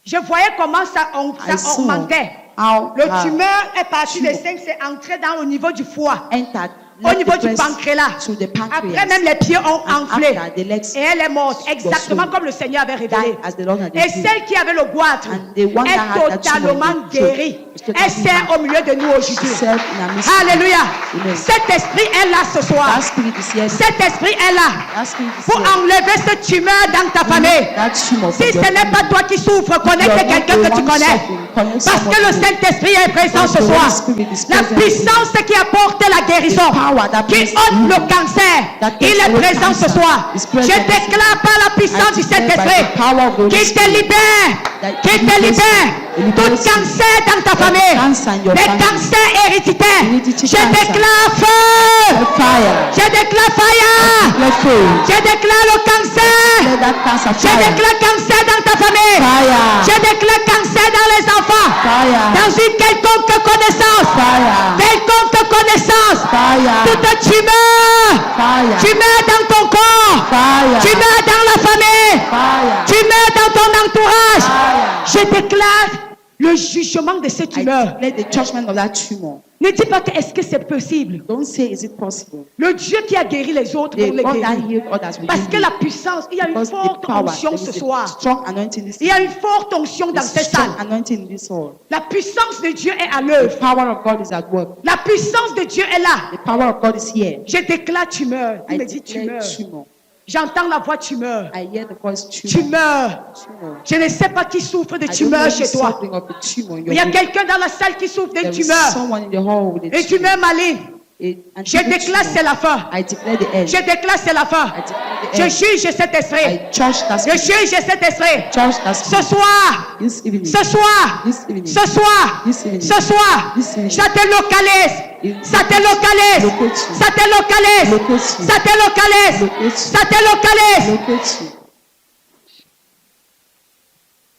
Je voyais comment ça I saw augmentait. how Le her tumeur est parti de tumor 5, c'est entré dans au niveau du foie, entered au left niveau the du breast pancréas. to the Après, pancreas. même les pieds ont And enflé. after, the legs Et elle est morte, exactement swollen. comme le Seigneur avait révélé. Died as the Lord had Et revealed. celle qui avait le goitre And the one that est had that tumor in totalement the throat guérie. is totally Elle sert au milieu de nous She aujourd'hui. served in our midst. Alléluia. Amen. Cet esprit est là ce soir. That spirit is here. Cet esprit est là That spirit is pour here. enlever cette tumeur dans ta famille. That tumor Si from ce your n'est pas toi qui souffres, connecte You're not quelqu'un the que tu one connais. suffering. Connect Parce someone que le to you. Saint-Esprit est présent ce Because the soir. Holy Spirit is La present. puissance qui apporte la guérison, The power that qui brings ôte le healing. cancer, That il takes est away présent ce cancer. soir. Is Je present. déclare par la puissance I du declare by Saint-Esprit the power of the Holy qu'il te Spirit libère, that qu'il he te liberates libère. you. He Tout liberates you. cancer dans ta famille, cancer in your des family. cancers héréditaires, Hereditary je cancer. déclare feu, Fire. je déclare fire, Let go. je déclare le cancer, Let that cancer je fire. déclare cancer dans ta famille, Fire. je déclare cancer dans les enfants, Fire. dans une quelconque connaissance, Fire. quelconque connaissance, Fire. toute tumeur, Fire. tumeur dans ton corps, Fire. tumeur dans la famille, Fire. tumeur dans ton entourage, Fire. je déclare le jugement de cette I tumeur. declare the judgment of that tumor. Ne dis pas que est-ce que c'est possible. Don't say, is it possible? Le Dieu qui a guéri les autres The pour les God that guérir. healed others will Parce heal que you. la puissance, il y a une Because the forte power, onction there ce is a soir. strong anointing this Il y a une forte onction dans There's cette strong salle. anointing in this hall. La puissance de Dieu est à The l'œuvre. power of God is at work. La puissance de Dieu est là. The power of God is here. Je déclare tumeur. Il I me dit declare tumeur. tumor. J'entends la voix tumeur. I hear the voice tumor. Tumeur. Tumor. Je ne sais pas qui souffre de I don't know tumeur if chez you're toi. suffering of a tumor in Il your y a body. quelqu'un dans la salle qui souffre de There is tumeur. someone in the hall with a Une tumeur maligne. And Je déclare c'est la fin. I declare the end. Je déclare c'est la fin. I declare the Je end. juge cet esprit. I charge that Je spirit. juge cet esprit. Charge that Ce spirit. soir. This evening. Ce soir. This evening. Ce soir. This evening. Ce soir. This evening. Ça te localise. Ça te localise. Locate you. Ça te localise. Locate you. Ça te localise. Locate you. Ça te localise. Locate you.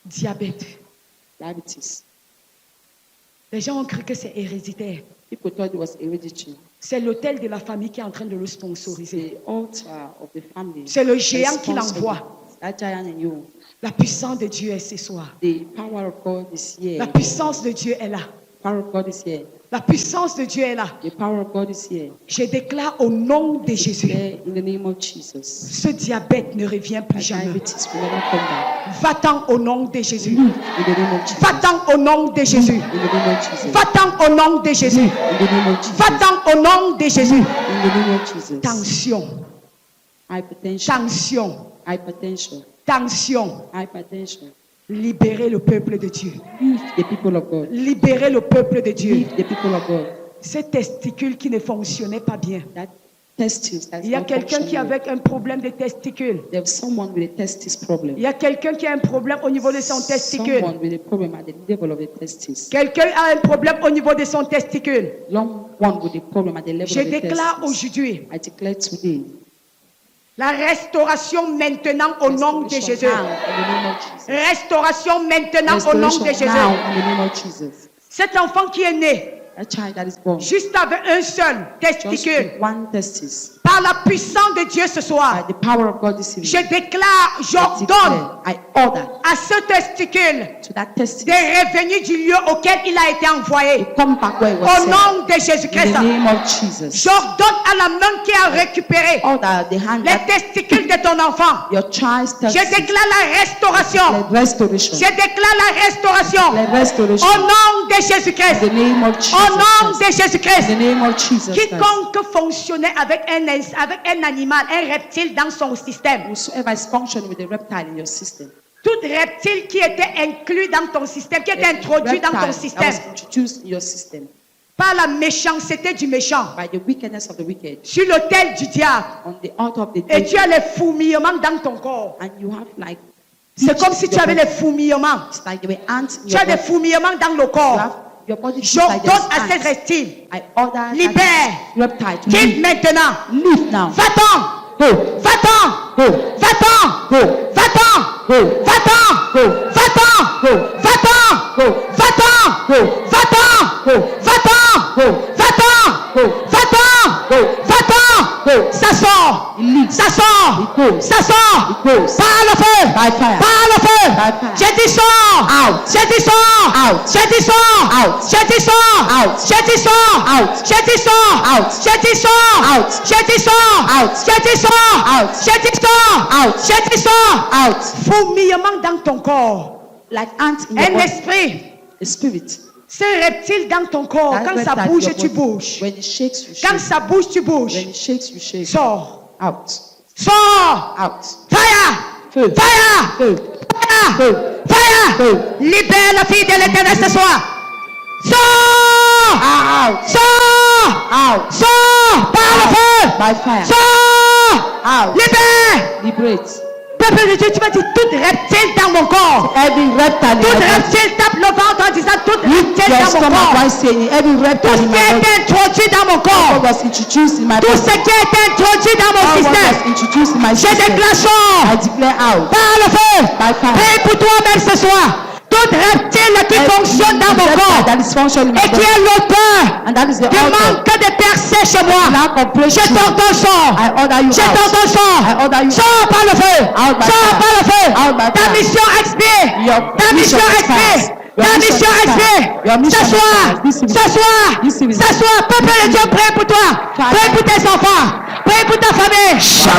Diabète. Diabetes. Les gens ont cru que c'est héréditaire. People thought it was hereditary. C'est l'hôtel de la famille qui est en train de le sponsoriser. The altar of the family. C'est le géant qui Responsible. l'envoie. That giant in you. La puissance de Dieu est ce soir. The power of God is here. La puissance de Dieu est là. The power of God is here. La puissance de Dieu est là. The power of God is here. Je déclare au nom de Jésus, There in the name of Jesus. ce diabète ne revient plus jamais. Diabetes will never come back. Va-t'en au nom de Jésus. In the name of Jesus. Va-t'en au nom de Jésus. In the name of Jesus. Va-t'en au nom de Jésus. In the name of Jesus. Va-t'en au nom de Jésus. In the name of Jesus. Tension, Hypertension. tension, Hypertension. tension. Hypertension. Libérez le peuple de Dieu. Leave the people of God. Libérez le peuple de Dieu. Leave the people of God. Ces testicules qui ne fonctionnaient pas bien. That testes. That is Il y a not quelqu'un qui a functioning. avec un problème de testicule. There's someone with a testis problem. Il y a quelqu'un qui a un problème au niveau de son testicule. Someone with a problem at the level of the testis. Quelqu'un a un problème au niveau de son testicule. One with a problem at the level Je of the déclare testis. aujourd'hui I declare today. la restauration maintenant au nom de Restoration Jésus. now in the name of Jesus. Restauration maintenant au nom de Restoration Jésus. now in the name of Jesus. Cet enfant qui est né A child that is born juste avec un seul just testicule, with one testis. par la puissance de Dieu ce By soir, the power of God this je evening. déclare, j'ordonne I order à ce testicule to that testis de revenir du lieu auquel il a été envoyé. come back where it was Au sent. nom de In Jésus-Christ, the name of Jesus. j'ordonne à la main qui a récupéré Order the hand les that testicules de ton enfant. your child's Je testis. déclare la restauration. Let restoration. Je déclare la restauration. Let restoration. Au nom de In Jésus-Christ. the name of Jesus. Au nom de Christ. In Jésus-Christ. the name of Jesus. Christ. Quiconque fonctionnait avec un animal, un reptile dans son système, Whosoever is functioning with a reptile in your system. tout reptile qui était inclus dans ton système, qui était introduit dans ton Reptile système that was introduced in your system par la méchanceté du méchant, by the wickedness of the wicked sur l'autel du diable, on the altar of the et tu devil, as les fourmillements dans ton corps. and you have like C'est comme si tu avais les fourmillements. it's like there were ants in Tu your as des body. fourmillements dans le You corps. have your body feels like J'ordonne there's à ces ants. reptiles, I order libère, that reptile to quitte leave. maintenant. Leave now. Va-t'en! Go. Va-t'en! Go. Va-t'en! Go. Va-t'en! Go. Va-t'en! Go. Va-t'en! Go. Va-t'en! Go. Va-t'en! Go. Va-t'en! Go. Va-t'en! Go. Va-t'en! Go. Va-t'en! Go. Va-t'en! Go. Ça sort! Il leaves. Ça sort! It goes. Ça sort! It goes. Par le feu! By fire. Par le feu! By fire. J'ai dit sort! Out. J'ai dit sort! Out. J'ai dit sort! Out. J'ai dit sort! Out. J'ai dit sort! Out. J'ai dit sort! Out. J'ai dit sort! Out. J'ai dit sort! Out. J'ai dit sort! Out. J'ai dit sort! Out. J'ai dit sort! Out. Fourmillement dans ton corps. Like ants in your Un body. esprit. A spirit. C'est un reptile dans ton corps. That Quand ça reptile in bouge, your tu body. bouges. When it shakes, you Quand shake. ça bouge, tu bouges. When it shakes, you shake. Sors. Out. Sors. Out. Fire. Feu. Fire. Feu. Fire. Feu. Fire. Feu. Libère la fille de l'éternel ce soir. Sors. Out. Sors. Out. Sors. Par le feu. By fire. Sors. Out. Libère. Liberate. Peuple de Dieu, tu vas dire toute reptile dans mon corps. Every reptile in Toute your body. reptile tape le ventre en disant toute Lift reptile your dans mon stomach corps. while saying every Tout reptile ce in qui my a body. été introduit dans mon What corps. was introduced in my Tout body. ce qui a été introduit dans mon All what système. was introduced in my Je system. déclare I sort. declare out. Par le feu. By fire. Prie pour toi-même ce soir. Toute reptile qui fonctionne dans mon corps That is functioning in my et qui body. est l'auteur And that is the du altar. manque de percée chez moi. Lack of Je breakthrough. t'entends sort. I order you Je out. t'entends sort. I order you Sors par le feu. Out by Sors fire. par le feu. Out by Ta fire. mission expire. Your Ta mission mission is expire. past. Your Ta mission mission is past. expire. Your mission is S'assois. past. This is- S'assois. This is- S'assois. Peuple de Dieu, prie pour toi. Prie pour tes enfants. Prie pour ta famille. Shut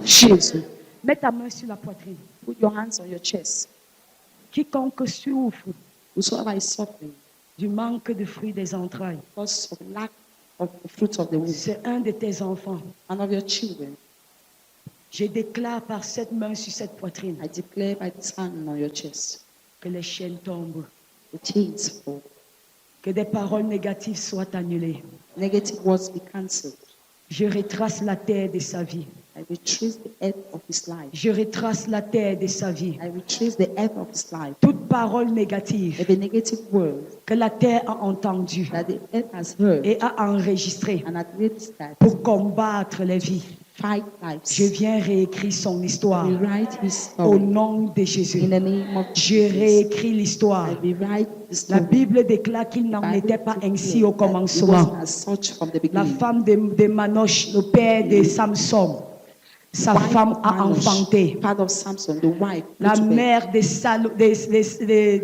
Jesus. Mets ta main sur la poitrine. Put your hands on your chest. Quiconque souffre Whosoever is suffering du manque de fruits des entrailles, because of lack of the fruits of the womb, c'est un de tes enfants. and of your children, Je déclare par cette main sur cette poitrine I declare by this hand on your chest, que les chaînes tombent, the chains fall, que des paroles négatives soient annulées. negative words be cancelled. Je retrace la terre de sa vie. I retrace the earth of his life. Je retrace la terre de sa vie. I retrace the earth of his life. Toute parole négative Every negative word que la terre a entendue that the earth has heard et a enregistrée and has registered pour combattre les vies. fight Je lives. viens réécrire son histoire Rewrite his au story nom de Jésus. in the name of Je Jesus. réécris l'histoire. I rewrite the La story. Bible déclare qu'il n'en Bible était pas declares ainsi au that it commencement. wasn't as such from the La beginning. femme de Manoch, le père de Samson, sa Wife femme of a Manoch, enfanté. part of Samson, the wife, La which were mère de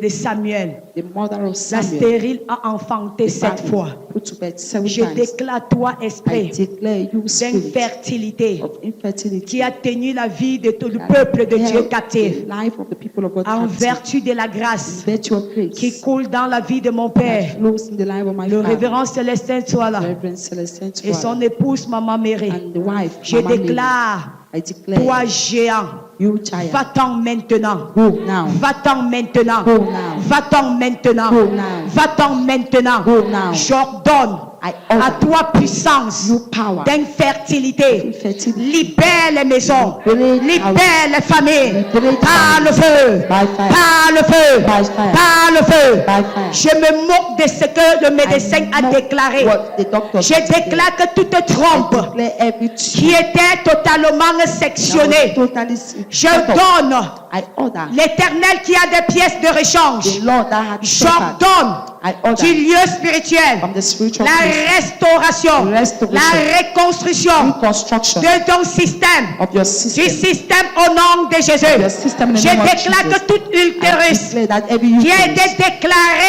Samuel, the mother of la Samuel, stérile, a enfanté 7 fois. put to bed 7 Je times. déclare toi, I esprit declare you spirit d'infertilité of infertility qui a tenu la vie de tout le peuple de Dieu held captif, the life of the people of God en captive. vertu de la grâce Virtue of qui grace coule dans la vie de mon Père. that flows in the life of my Le father, révérend Célestin soit là. Reverend Celestine Et son Twala, épouse, Maman Mary. and the wife, Je Mama Mary. déclare, I declare toi géant, you giant, va-t'en maintenant. go now, Va-t'en maintenant. Go now. Va-t'en maintenant. Go now. Va-t'en maintenant. Go now. J'ordonne I à order toi puissance you power d'infertilité. infertility Libère les maisons. Libérez Libère les familles. Libérez Par le feu. by fire, Par le feu. By fire. Par le feu. by fire. Je me moque de ce que le médecin I a know déclaré. what the doctor Je déclare que toute I trompe declare every qui était totalement sectionnée, totally je donne I order l'Éternel qui a des pièces de rechange. the Lord that had shepherd. J'ordonne I order du lieu spirituel from the spiritual la place, restauration, Restoration. la reconstruction reconstruction de ton système, of your du system. système au nom de Your Jésus. system in the Je name of déclare Jesus. que tout I utérus declare that every qui a été uterus déclaré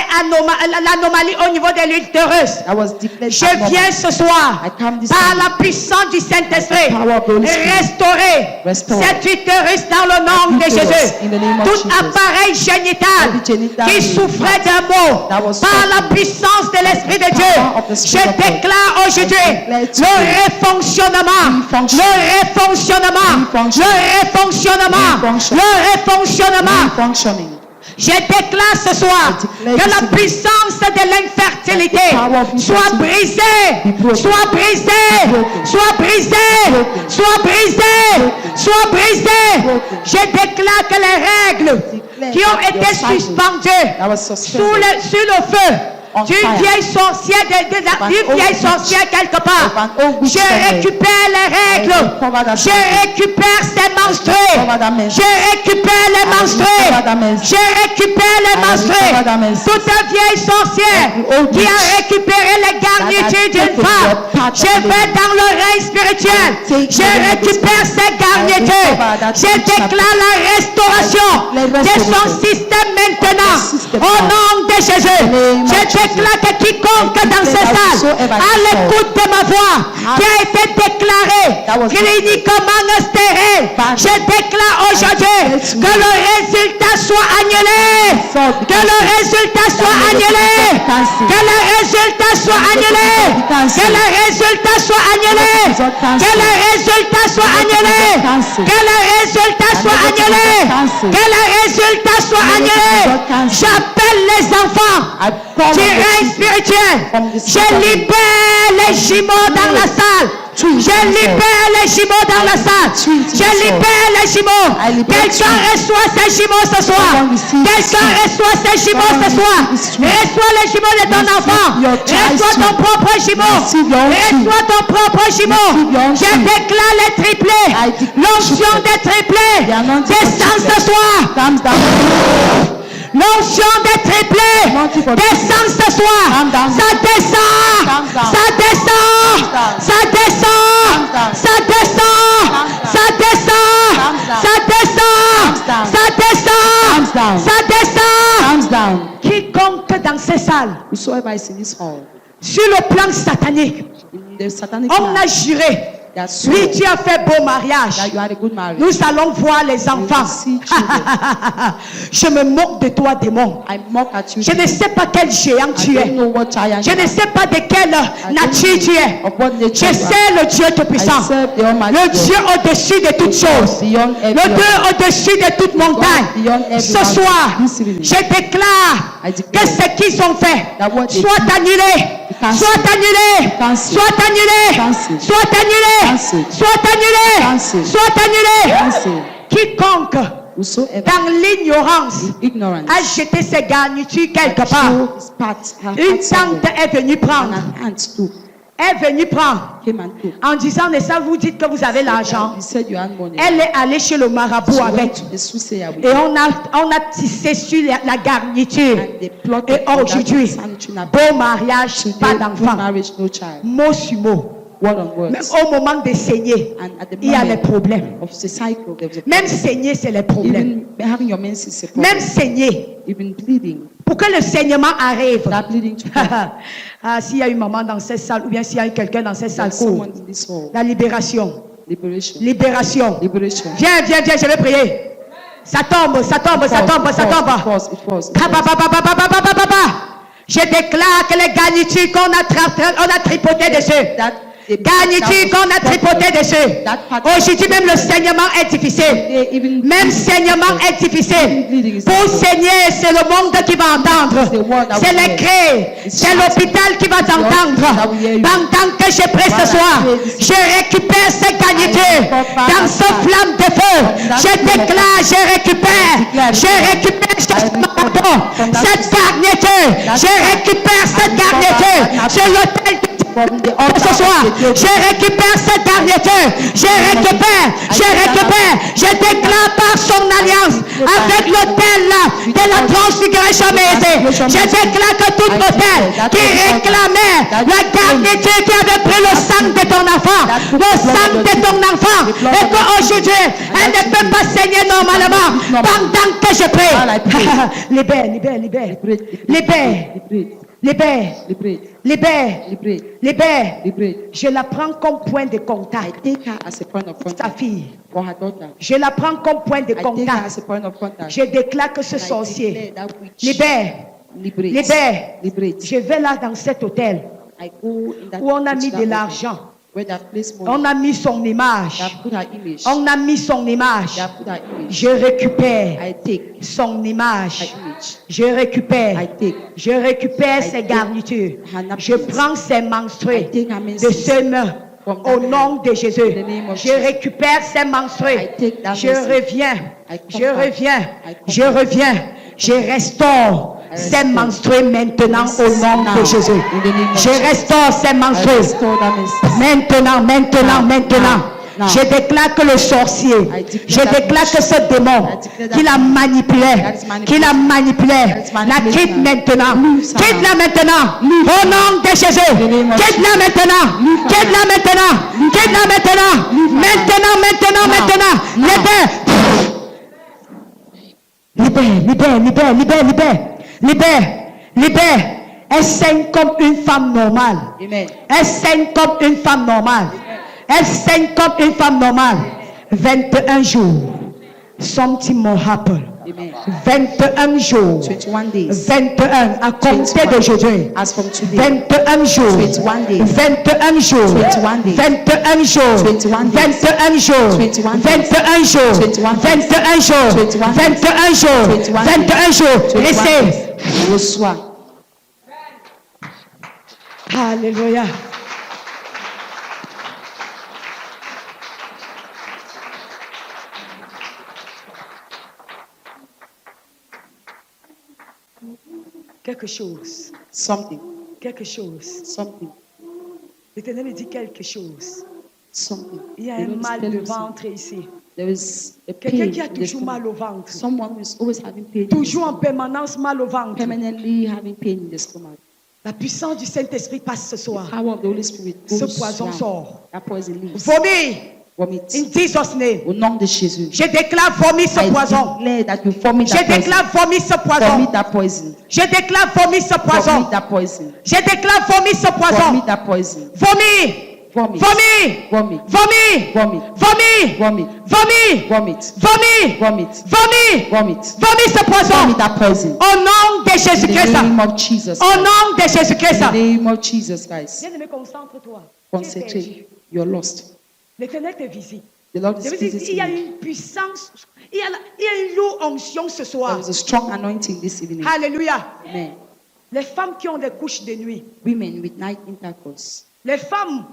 l'anomalie au niveau de l'utérus, that was declared je abnormal, viens ce soir I come this par morning la puissance du Saint-Esprit By the power of the Holy Spirit. restaurer Restore cet utérus dans le nom de uterus Jésus. in the name of Tout Jesus. appareil génital Every genital qui souffrait d'un mot that was par la suffering puissance de l'Esprit de Dieu, power of the je Spirit of God. déclare aujourd'hui I declare le today refonctionnement, refunction. le refonctionnement, Refunction. le refonctionnement, Refunction. le refonctionnement. functioning. Je déclare ce soir I declare que la this puissance de l'infertilité The power of soit infertility brisée, be broken. soit brisée, Broken. soit brisée, Broken. soit brisée, Broken. soit brisée. Broken. Je déclare que les règles Declare qui ont that your été cycle suspendues that was sur suspended le feu on d'une fire. vieille sorcière, d'une vieille sorcière quelque part, Of an old witch je somewhere. récupère les règles, recover that je cycle. récupère ces menstrués, recover that menstruation. je récupère les menstrués, recover that menstruation. je récupère les I menstrués. recover that menstruation. Toute vieille sorcière Every old qui a witch récupéré les garnitures d'une taken femme, your part je of the vais lady. dans l'oreille spirituelle, take je the récupère spirit. ces garnitures, recover that je witch déclare la restauration I declare de son restoration. système maintenant, Of the system au now. nom de Jésus. name of Je Jesus. déclare que quiconque I dans declare ces that salles, whosoever à is l'écoute de ma voix, qui a été déclaré That was cliniquement stérile, Bad. je déclare aujourd'hui I declare que le résultat soit annulé, Result que le résultat soit That annulé, result be cancelled. que le résultat soit That annulé, result be cancelled. que le résultat soit annulé, result cancelled. que le résultat soit That annulé, result cancelled. que le résultat That soit result annulé, cancelled. que le résultat soit That annulé. result cancelled. J'appelle les enfants I call du on the règne people spirituel. from the Je spirit of libère les jumeaux dans la salle. Je libère les jumeaux dans la salle. Je libère les jumeaux. I liberate Quelqu'un reçoit ces jumeaux ce soir. Someone receive Quelqu'un this reçoit ces jumeaux ce Someone soir. receive this Reçois les jumeaux de ton Receive enfant. your child's Reçois ton seed. propre jumeau. Receive your own seed. Reçois ton propre jumeau. Receive your own Je seed. déclare les triplés. I declare L'onction triplets. des triplés. The anointing of Descends ce triplets. soir. Comes down. L'onction des triplés Anointing for descend ce soir. Come down. Ça descend. Come down. Ça descend. Whosoever is in this hall, sur le plan satanique, in the satanic on a plan, juré. that Oui, tu as fait beau mariage. that you had a good marriage. Nous allons voir les enfants. see children. Je me moque de toi, démon. I mock at you. Je ne sais pas quel géant I tu don't es. know what giant Je you ne are. sais pas de quelle I don't nature tu know es. of what nature Je you are. sais le Dieu Tout-Puissant. I serve the Almighty Le God. Dieu au-dessus de toutes choses. Beyond every Le Dieu other. au-dessus de toute montagne. beyond every Ce mountain. soir, This evening, je déclare I que declare ce qu'ils ont fait that what they soit annulé. cancel. Soit annulé. Cancel. Soit annulé. Cancel. Soit annulé. Cancel. Soit annulé. Cancel. Soit annulé. Cancel. Quiconque Whosoever dans l'ignorance ignorance a jeté ses garnitures quelque part. show his part, her Une heart somewhere, tante est venue and prendre. her aunt too Est venue prendre. came and took. En disant, mais ça vous dites que vous avez l'argent. You said you had money. Elle est allée chez le marabout She went avec. to the soothsayer with Et on a tissé sur la garniture. and they plotted Et for that aujourd'hui, sanitary napkin. beau mariage, pas Today, no d'enfant. marriage, no child. Mot sur mot. Word on Même words. au moment de saigner, And at the il y a les moment problèmes. of the cycle, there was a Même saigner, c'est les problèmes. even having your menses is a problem. Même saigner. Even bleeding, Pour que le saignement arrive. that bleeding to come. Ah, s'il y a une maman dans cette salle, ou bien s'il y a eu quelqu'un dans cette salle, There's court. someone in this hall. La libération. Liberation. Libération. Liberation. Viens, viens, viens, je vais prier. Ça tombe, ça tombe, ça tombe, ça tombe. It falls, it falls. Je déclare que les garnitures qu'on a tripotées dessus. Garniture qu'on a tripoté dessus. Aujourd'hui même le saignement est difficile. Même saignement est difficile. Pour saigner, c'est le monde qui va entendre. C'est les crêts. C'est l'hôpital qui va t'entendre. Pendant que je prie ce soir, je récupère ces garnitures dans ce flamme de feu. Je déclare, je récupère cette garniture. Je récupère cette garniture sur l'autel de ce soir, je récupère cette garniture, je récupère, je déclare par son alliance avec l'autel de la transfiguration aisée, je déclare que tout autel qui réclamait la garniture qui avait pris le sang de ton enfant, et qu'aujourd'hui, elle ne peut pas saigner normalement pendant que je prie. Libère. Je la prends comme point de contact. Take her as a point of Ta contact fille. for her daughter. Je la prends comme point de I take her contact. as a point of contact. Je déclare que ce And I sorcier declare that witch libère. liberate. Je vais là dans cet hôtel I go in that où on a mis that de hotel l'argent. where they have placed money. On a mis son image. They have put her image. On a mis son image. They have put her image. Je récupère I take son her image. image. Je récupère. I take. Je récupère I ses take garnitures. her napkins. Je prends ses menstrues I take her de menses ses mains. from Au that nom hand. de Jésus, In the name of je Jesus. récupère ses menstrues. I take that Je menses. reviens. I come Je back. reviens. I come Je back. reviens. Je restaure I ses restore. menstrues maintenant au nom Now, de Jésus. in the name of Je Jesus. restaure ses I menstrues. restore that menses. Maintenant. Now. Je déclare que le sorcier, I declare je that déclare que ce démon I declare that qui la manipulait, that is manipulated. qui la manipulait, That is la manipulated. quitte maintenant. Leave her Quitte-la now. maintenant. Leave Au her nom de Jésus. the name of Quitte-la Jesus. maintenant. Leave her Quitte-la now. maintenant. Leave her Quitte-la now. maintenant. Leave her Maintenant. Libère. Elle saigne comme une femme normale. Amen. Elle saigne comme une femme normale. Elle saigne comme une femme normale. 21 jours. Something more happen. Amen. 21 jours. 21 days. 21 à compter 21. d'aujourd'hui. As from today. 21 jours. 21 days. 21 jours. 21 days. 21 jours. 21 days. 21 jours. 21 days. 21 jours. 21 days. 21 jours. 21 days. 21 jours. 21 days. 21 jours. 21 Laissez. days. Reçois. Alléluia. Quelque chose. Something. Quelque chose. Something. L'Éternel me dit quelque chose. Something. Il y a The un Lord is mal telling de me something. ventre ici. There is a pain Quelqu'un qui a in the toujours stomach. mal au ventre. Someone who is always having pain. in the Toujours en stomach. permanence mal au ventre. Permanently having pain in the stomach. La puissance du Saint-Esprit passe ce soir. Power of the Holy Spirit Ce goes poison down. sort. That poison leaves. Vomi. Vomit. In Jesus' name. Au nom de Jésus. Je déclare vomir ce I poison. declare that you vomit Je that poison. déclare vomir ce poison. Vomit that poison. Je déclare vomir ce poison. Vomit that poison. Je déclare vomir ce poison. Vomit that poison. Vomir. Vomit. Vomir. Vomit. Vomir. Vomit. Vomir. Vomit. Vomir. Vomit. Vomir. Vomit. Vomir. Vomit. Vomir ce poison. Vomit that poison. Au nom de In Jésus-Christ. the name of Jesus. Au nom de Jésus-Christ. In the name of Jesus Christ. Bien-aimé, concentre-toi. Concentrate. You're lost. L'Éternel te visite. The Lord Je is veux dire, visiting il y a you. une puissance, il y a une lourde onction ce There soir. is a strong anointing this evening. Alléluia. Amen. Les femmes qui ont des couches de nuit, Women with night intercourse. les femmes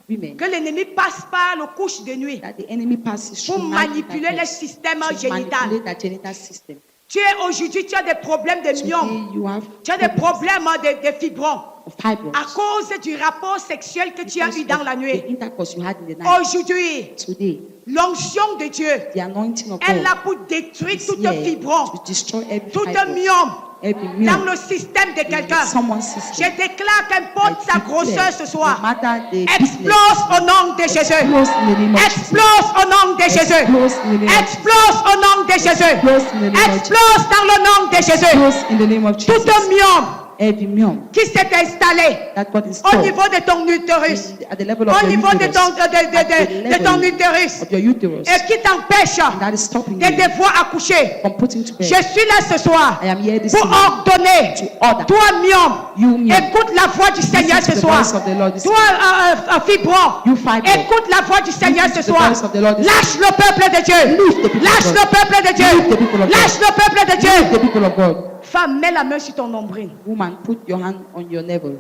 Women que l'ennemi passe par le couche de nuit that the enemy passes pour through night manipuler le intercourse. système To génital. manipulate that genital system. Tu es aujourd'hui, tu as des problèmes de Today myome, you have tu as des problèmes de fibrons of fibroids. à cause du rapport sexuel que tu as Because eu dans of la nuit. the intercourse you had in the night. Aujourd'hui, Today, l'onction de Dieu the anointing of est God là pour détruire is tout here fibron, to destroy every tout fibroid, myome every dans myome le système de in quelqu'un. someone's Je system. déclare qu'importe sa grosseur ce No soir, matter the explose au nom de Jésus. Explose in the name of Jesus. Explose au nom de Jésus. Explose in the name of Jesus. Explose au nom de Jésus. Explose in the name of Jesus. Explose dans le nom de Jésus. Explose in the name of Tout Jesus. myome Every myome qui s'est installé that got au installed niveau de ton utérus, at the level of au your niveau de uterus, ton, at the de ton level utérus, of your uterus, et qui t'empêche and that is stopping de you devoir accoucher. from putting to Je bed. suis là ce soir I am here this pour evening ordonner. to order. Toi, myome, You myome, écoute la voix du Seigneur listen ce to the soir. voice of the Lord this Toi, fibron, You fibroid, écoute la voix du Seigneur listen ce to the soir. voice of the Lord this Lâche le peuple de Dieu. Leave the people of Lâche God. le peuple de Leave the Dieu. people of God. Lâche le peuple de the Dieu. people of God. Femme, mets la main sur ton nombril. Woman, put your hand on your navel.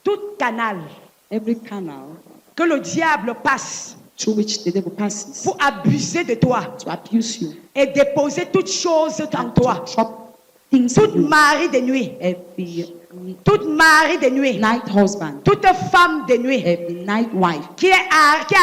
Tout canal Every canal que le diable passe through which the devil passes pour abuser de toi to abuse you, et déposer toutes choses en toi. to drop things Toute in you. mari de nuit, Every toute mari de nuit, night husband, toute femme de nuit every night wife qui est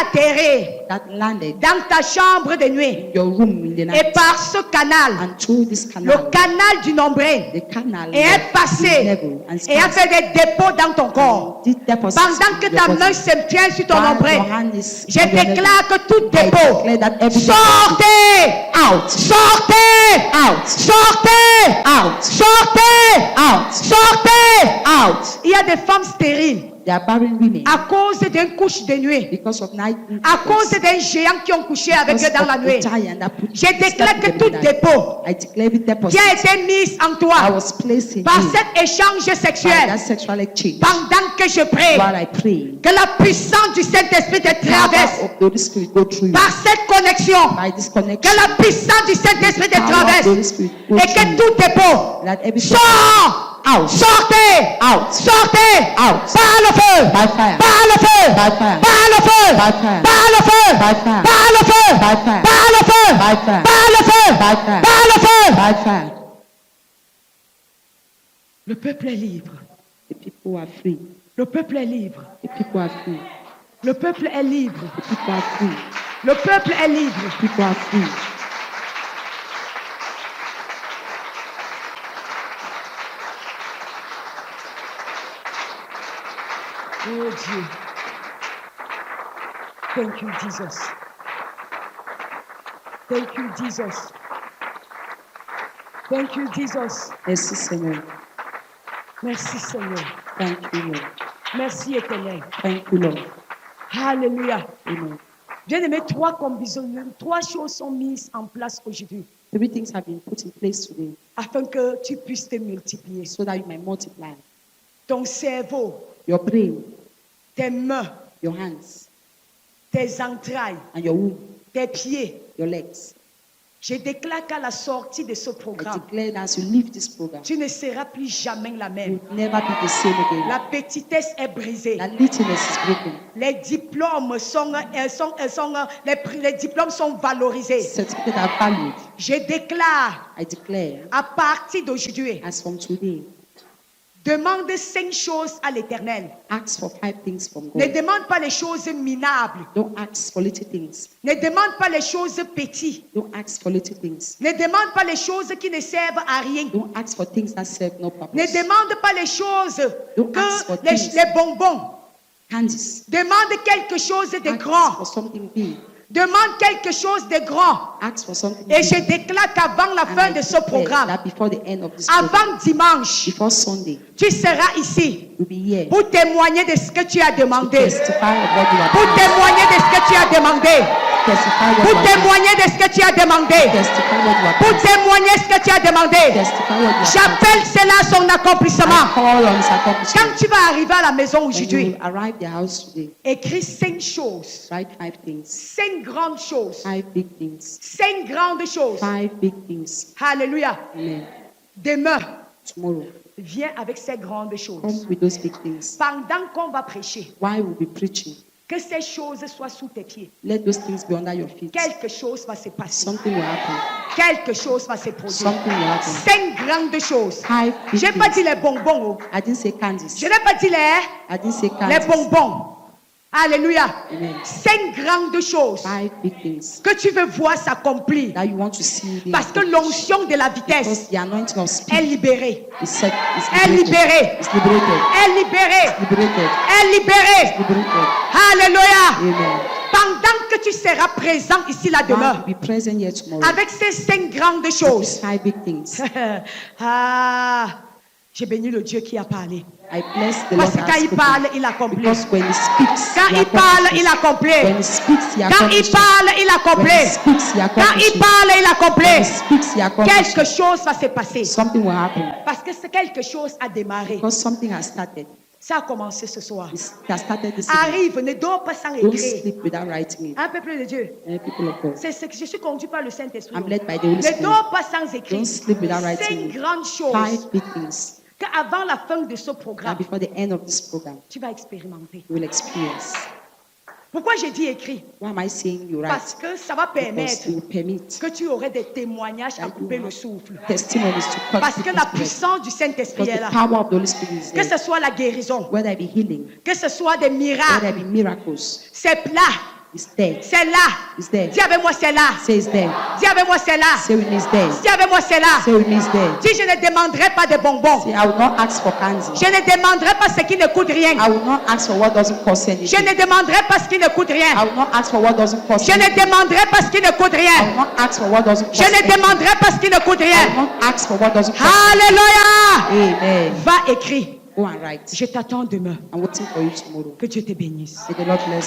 atterrée that landed dans ta chambre de nuit in your room in the et night, par ce canal, and through this le canal, canal du nombril, the canal et est of the passé navel and et a passed, fait des dépôts dans ton corps. did deposit Pendant que in ta your main body. se tient sur ton While nombril, your hand is je on your navel, déclare que tout I dépôt, declare that every sortez, out, sortez, out, sortez, out, sortez, out, sortez. out. Il y a des femmes stériles They are barren women à cause d'une couche de nuit, because of night à cause intercourse, des géants qui ont couché avec because eux dans of la the nuit. giant that put Je déclare que slept tout in the night. dépôt I declare every qui deposit a été mis en I toi was placed in par you cet échange by sexuel, that sexual exchange pendant que je prie, while I pray. que la puissance du Saint-Esprit te traverse Power of the Holy Spirit go through you par cette connexion, by this que connection. la puissance du Saint-Esprit te Power of the traverse Holy Spirit go et through que you. tout dépôt That every sort, out, sortez, out, sortez, out, par le feu, by fire, par le feu, by fire, par le feu, by fire, par le feu, by fire, par le feu, by fire, par le feu, by fire, par le feu, by fire, par le feu. by fire. Le peuple est libre. The people are free. Le peuple est libre. The people are free. Le peuple est libre. The people are free. Le peuple est libre. The people are free. Oh Dieu. Thank you, Jesus. Thank you, Jesus. Thank you, Jesus. Merci Seigneur. Merci, Seigneur. Thank you Lord. Merci, Éternel. Thank you Lord. Alléluia. Amen. Bien-aimé, trois choses sont mises en place aujourd'hui Three things have been put in place today afin que tu puisses te multiplier. so that you may multiply. Ton cerveau, Your brain, tes mains, your hands, tes entrailles, and your womb, tes pieds. your legs. Je déclare qu'à la sortie de ce I programme, declare that as you leave this program, tu ne seras plus jamais la you même. will never be the same again. La petitesse est brisée. That littleness is broken. Les diplômes les diplômes sont valorisés. Certificate are valued. Je déclare I declare, à partir d'aujourd'hui, as from today, demande 5 choses à l'Éternel. ask for 5 things from Ne God. demande pas les choses minables. Don't ask for little things. Ne demande pas les choses petites. Don't ask for little things. Ne demande pas les choses qui ne servent à rien. Don't ask for things that serve no Ne purpose. demande pas les choses Don't ask for que things. les bonbons Candice, Demande quelque chose de ask grand. for something big. Demande quelque chose de grand. Ask for something Et big. je déclare qu'avant la And fin I de ce declare programme, that before the end of this program, avant dimanche, before Sunday, tu seras ici you'll be here pour témoigner de ce que tu as to demandé. testify of what you Pour have done. témoigner de ce que tu as demandé. Testify what you Pour have done. témoigner de ce que tu as demandé. Testify what you have Pour done. témoigner ce que tu as demandé. Testify what you have done. J'appelle cela son I accomplissement. call on his accomplishment. Quand tu vas arriver à la maison When you aujourd'hui, arrive at the house today, écris 5 choses. write 5 things. 5 grandes choses. 5 big things. 5 grandes choses. 5 big things. Alléluia. Amen. Demain, Tomorrow, viens avec ces grandes choses. come with those big things. Pendant qu'on va prêcher, While we'll be preaching, que ces choses soient sous tes pieds. let those things be under your feet. Quelque chose va se passer. Something will happen. Quelque chose va se produire. Something will happen. 5 grandes choses. 5 big Je n'ai pas dit things. les bonbons. Oh. I didn't say Candice. Je n'ai pas dit I didn't say les Candice. bonbons. Alléluia. Amen. 5 grandes choses 5 big things que tu veux voir s'accomplir. that you want to see. being Parce que accomplished. l'onction de la vitesse Because the anointing of est speed libérée. is set. Is Est liberated. libérée. It's liberated. Est libérée. Liberated. Est libérée. Liberated. Alléluia. Amen. Pendant que tu seras présent ici la While demeure, we be present here tomorrow. avec ces 5 grandes These choses. 5 big things. J'ai béni le Dieu qui a parlé. I bless the Parce Lord que that quand has il spoken. parle, il accomplit. Because when he speaks, Quand he il parle, il accomplishes. accomplit. When he speaks, he Quand il accomplishes. parle, il When he accomplit. speaks, he Quand accomplishes. il parle, il When he accomplit. speaks, he accomplishes. Quelque chose va se passer. Something will happen. Parce que quelque chose a démarré. Because something has started. Ça a commencé ce soir. It has started this evening. Arrive, ne dors pas sans Don't écrire. sleep without writing it. Un peuple de Dieu. People of God. C'est ce que je suis conduit par le Saint-Esprit. I'm led by the Holy Ne Spirit. dors pas sans écrire. Don't sleep without writing 5 it. grandes choses 5 big things qu'avant la fin de ce that programme, before the end of this program, tu vas expérimenter. you will experience. Pourquoi j'ai dit écrit? Why am I saying you Parce write? que ça va Because permettre it will permit que tu aurais des témoignages à that couper you le have souffle. testimonies to cut Parce que people's la breath. puissance du Saint-Esprit Because est là. the power of the Holy Spirit is Que there. ce soit la guérison, Whether it be healing, que ce soit des whether miracles, it be miracles, c'est là, it's there. c'est là. It's there. Dis avec moi, c'est là. Say it's there. Dis avec moi, c'est là. Say with me it's there. Dis avec moi, c'est là. Say with me it's there. Dis, je ne demanderai pas de bonbons. Say, I will not ask for candy. Je ne demanderai pas ce qui ne coûte rien. I will not ask for what doesn't cost Je anything. ne demanderai pas ce qui ne coûte I rien. will not ask for what doesn't cost Je ne anything. demanderai pas ce qui ne coûte I will rien. not ask for what doesn't Je cost ne anything. demanderai pas ce qui ne coûte I will rien. not ask for what doesn't cost anything. Alléluia. Amen. Va écrire. Go and write. Je t'attends demain. I'm waiting for you tomorrow. Que Dieu te bénisse. May the Lord bless.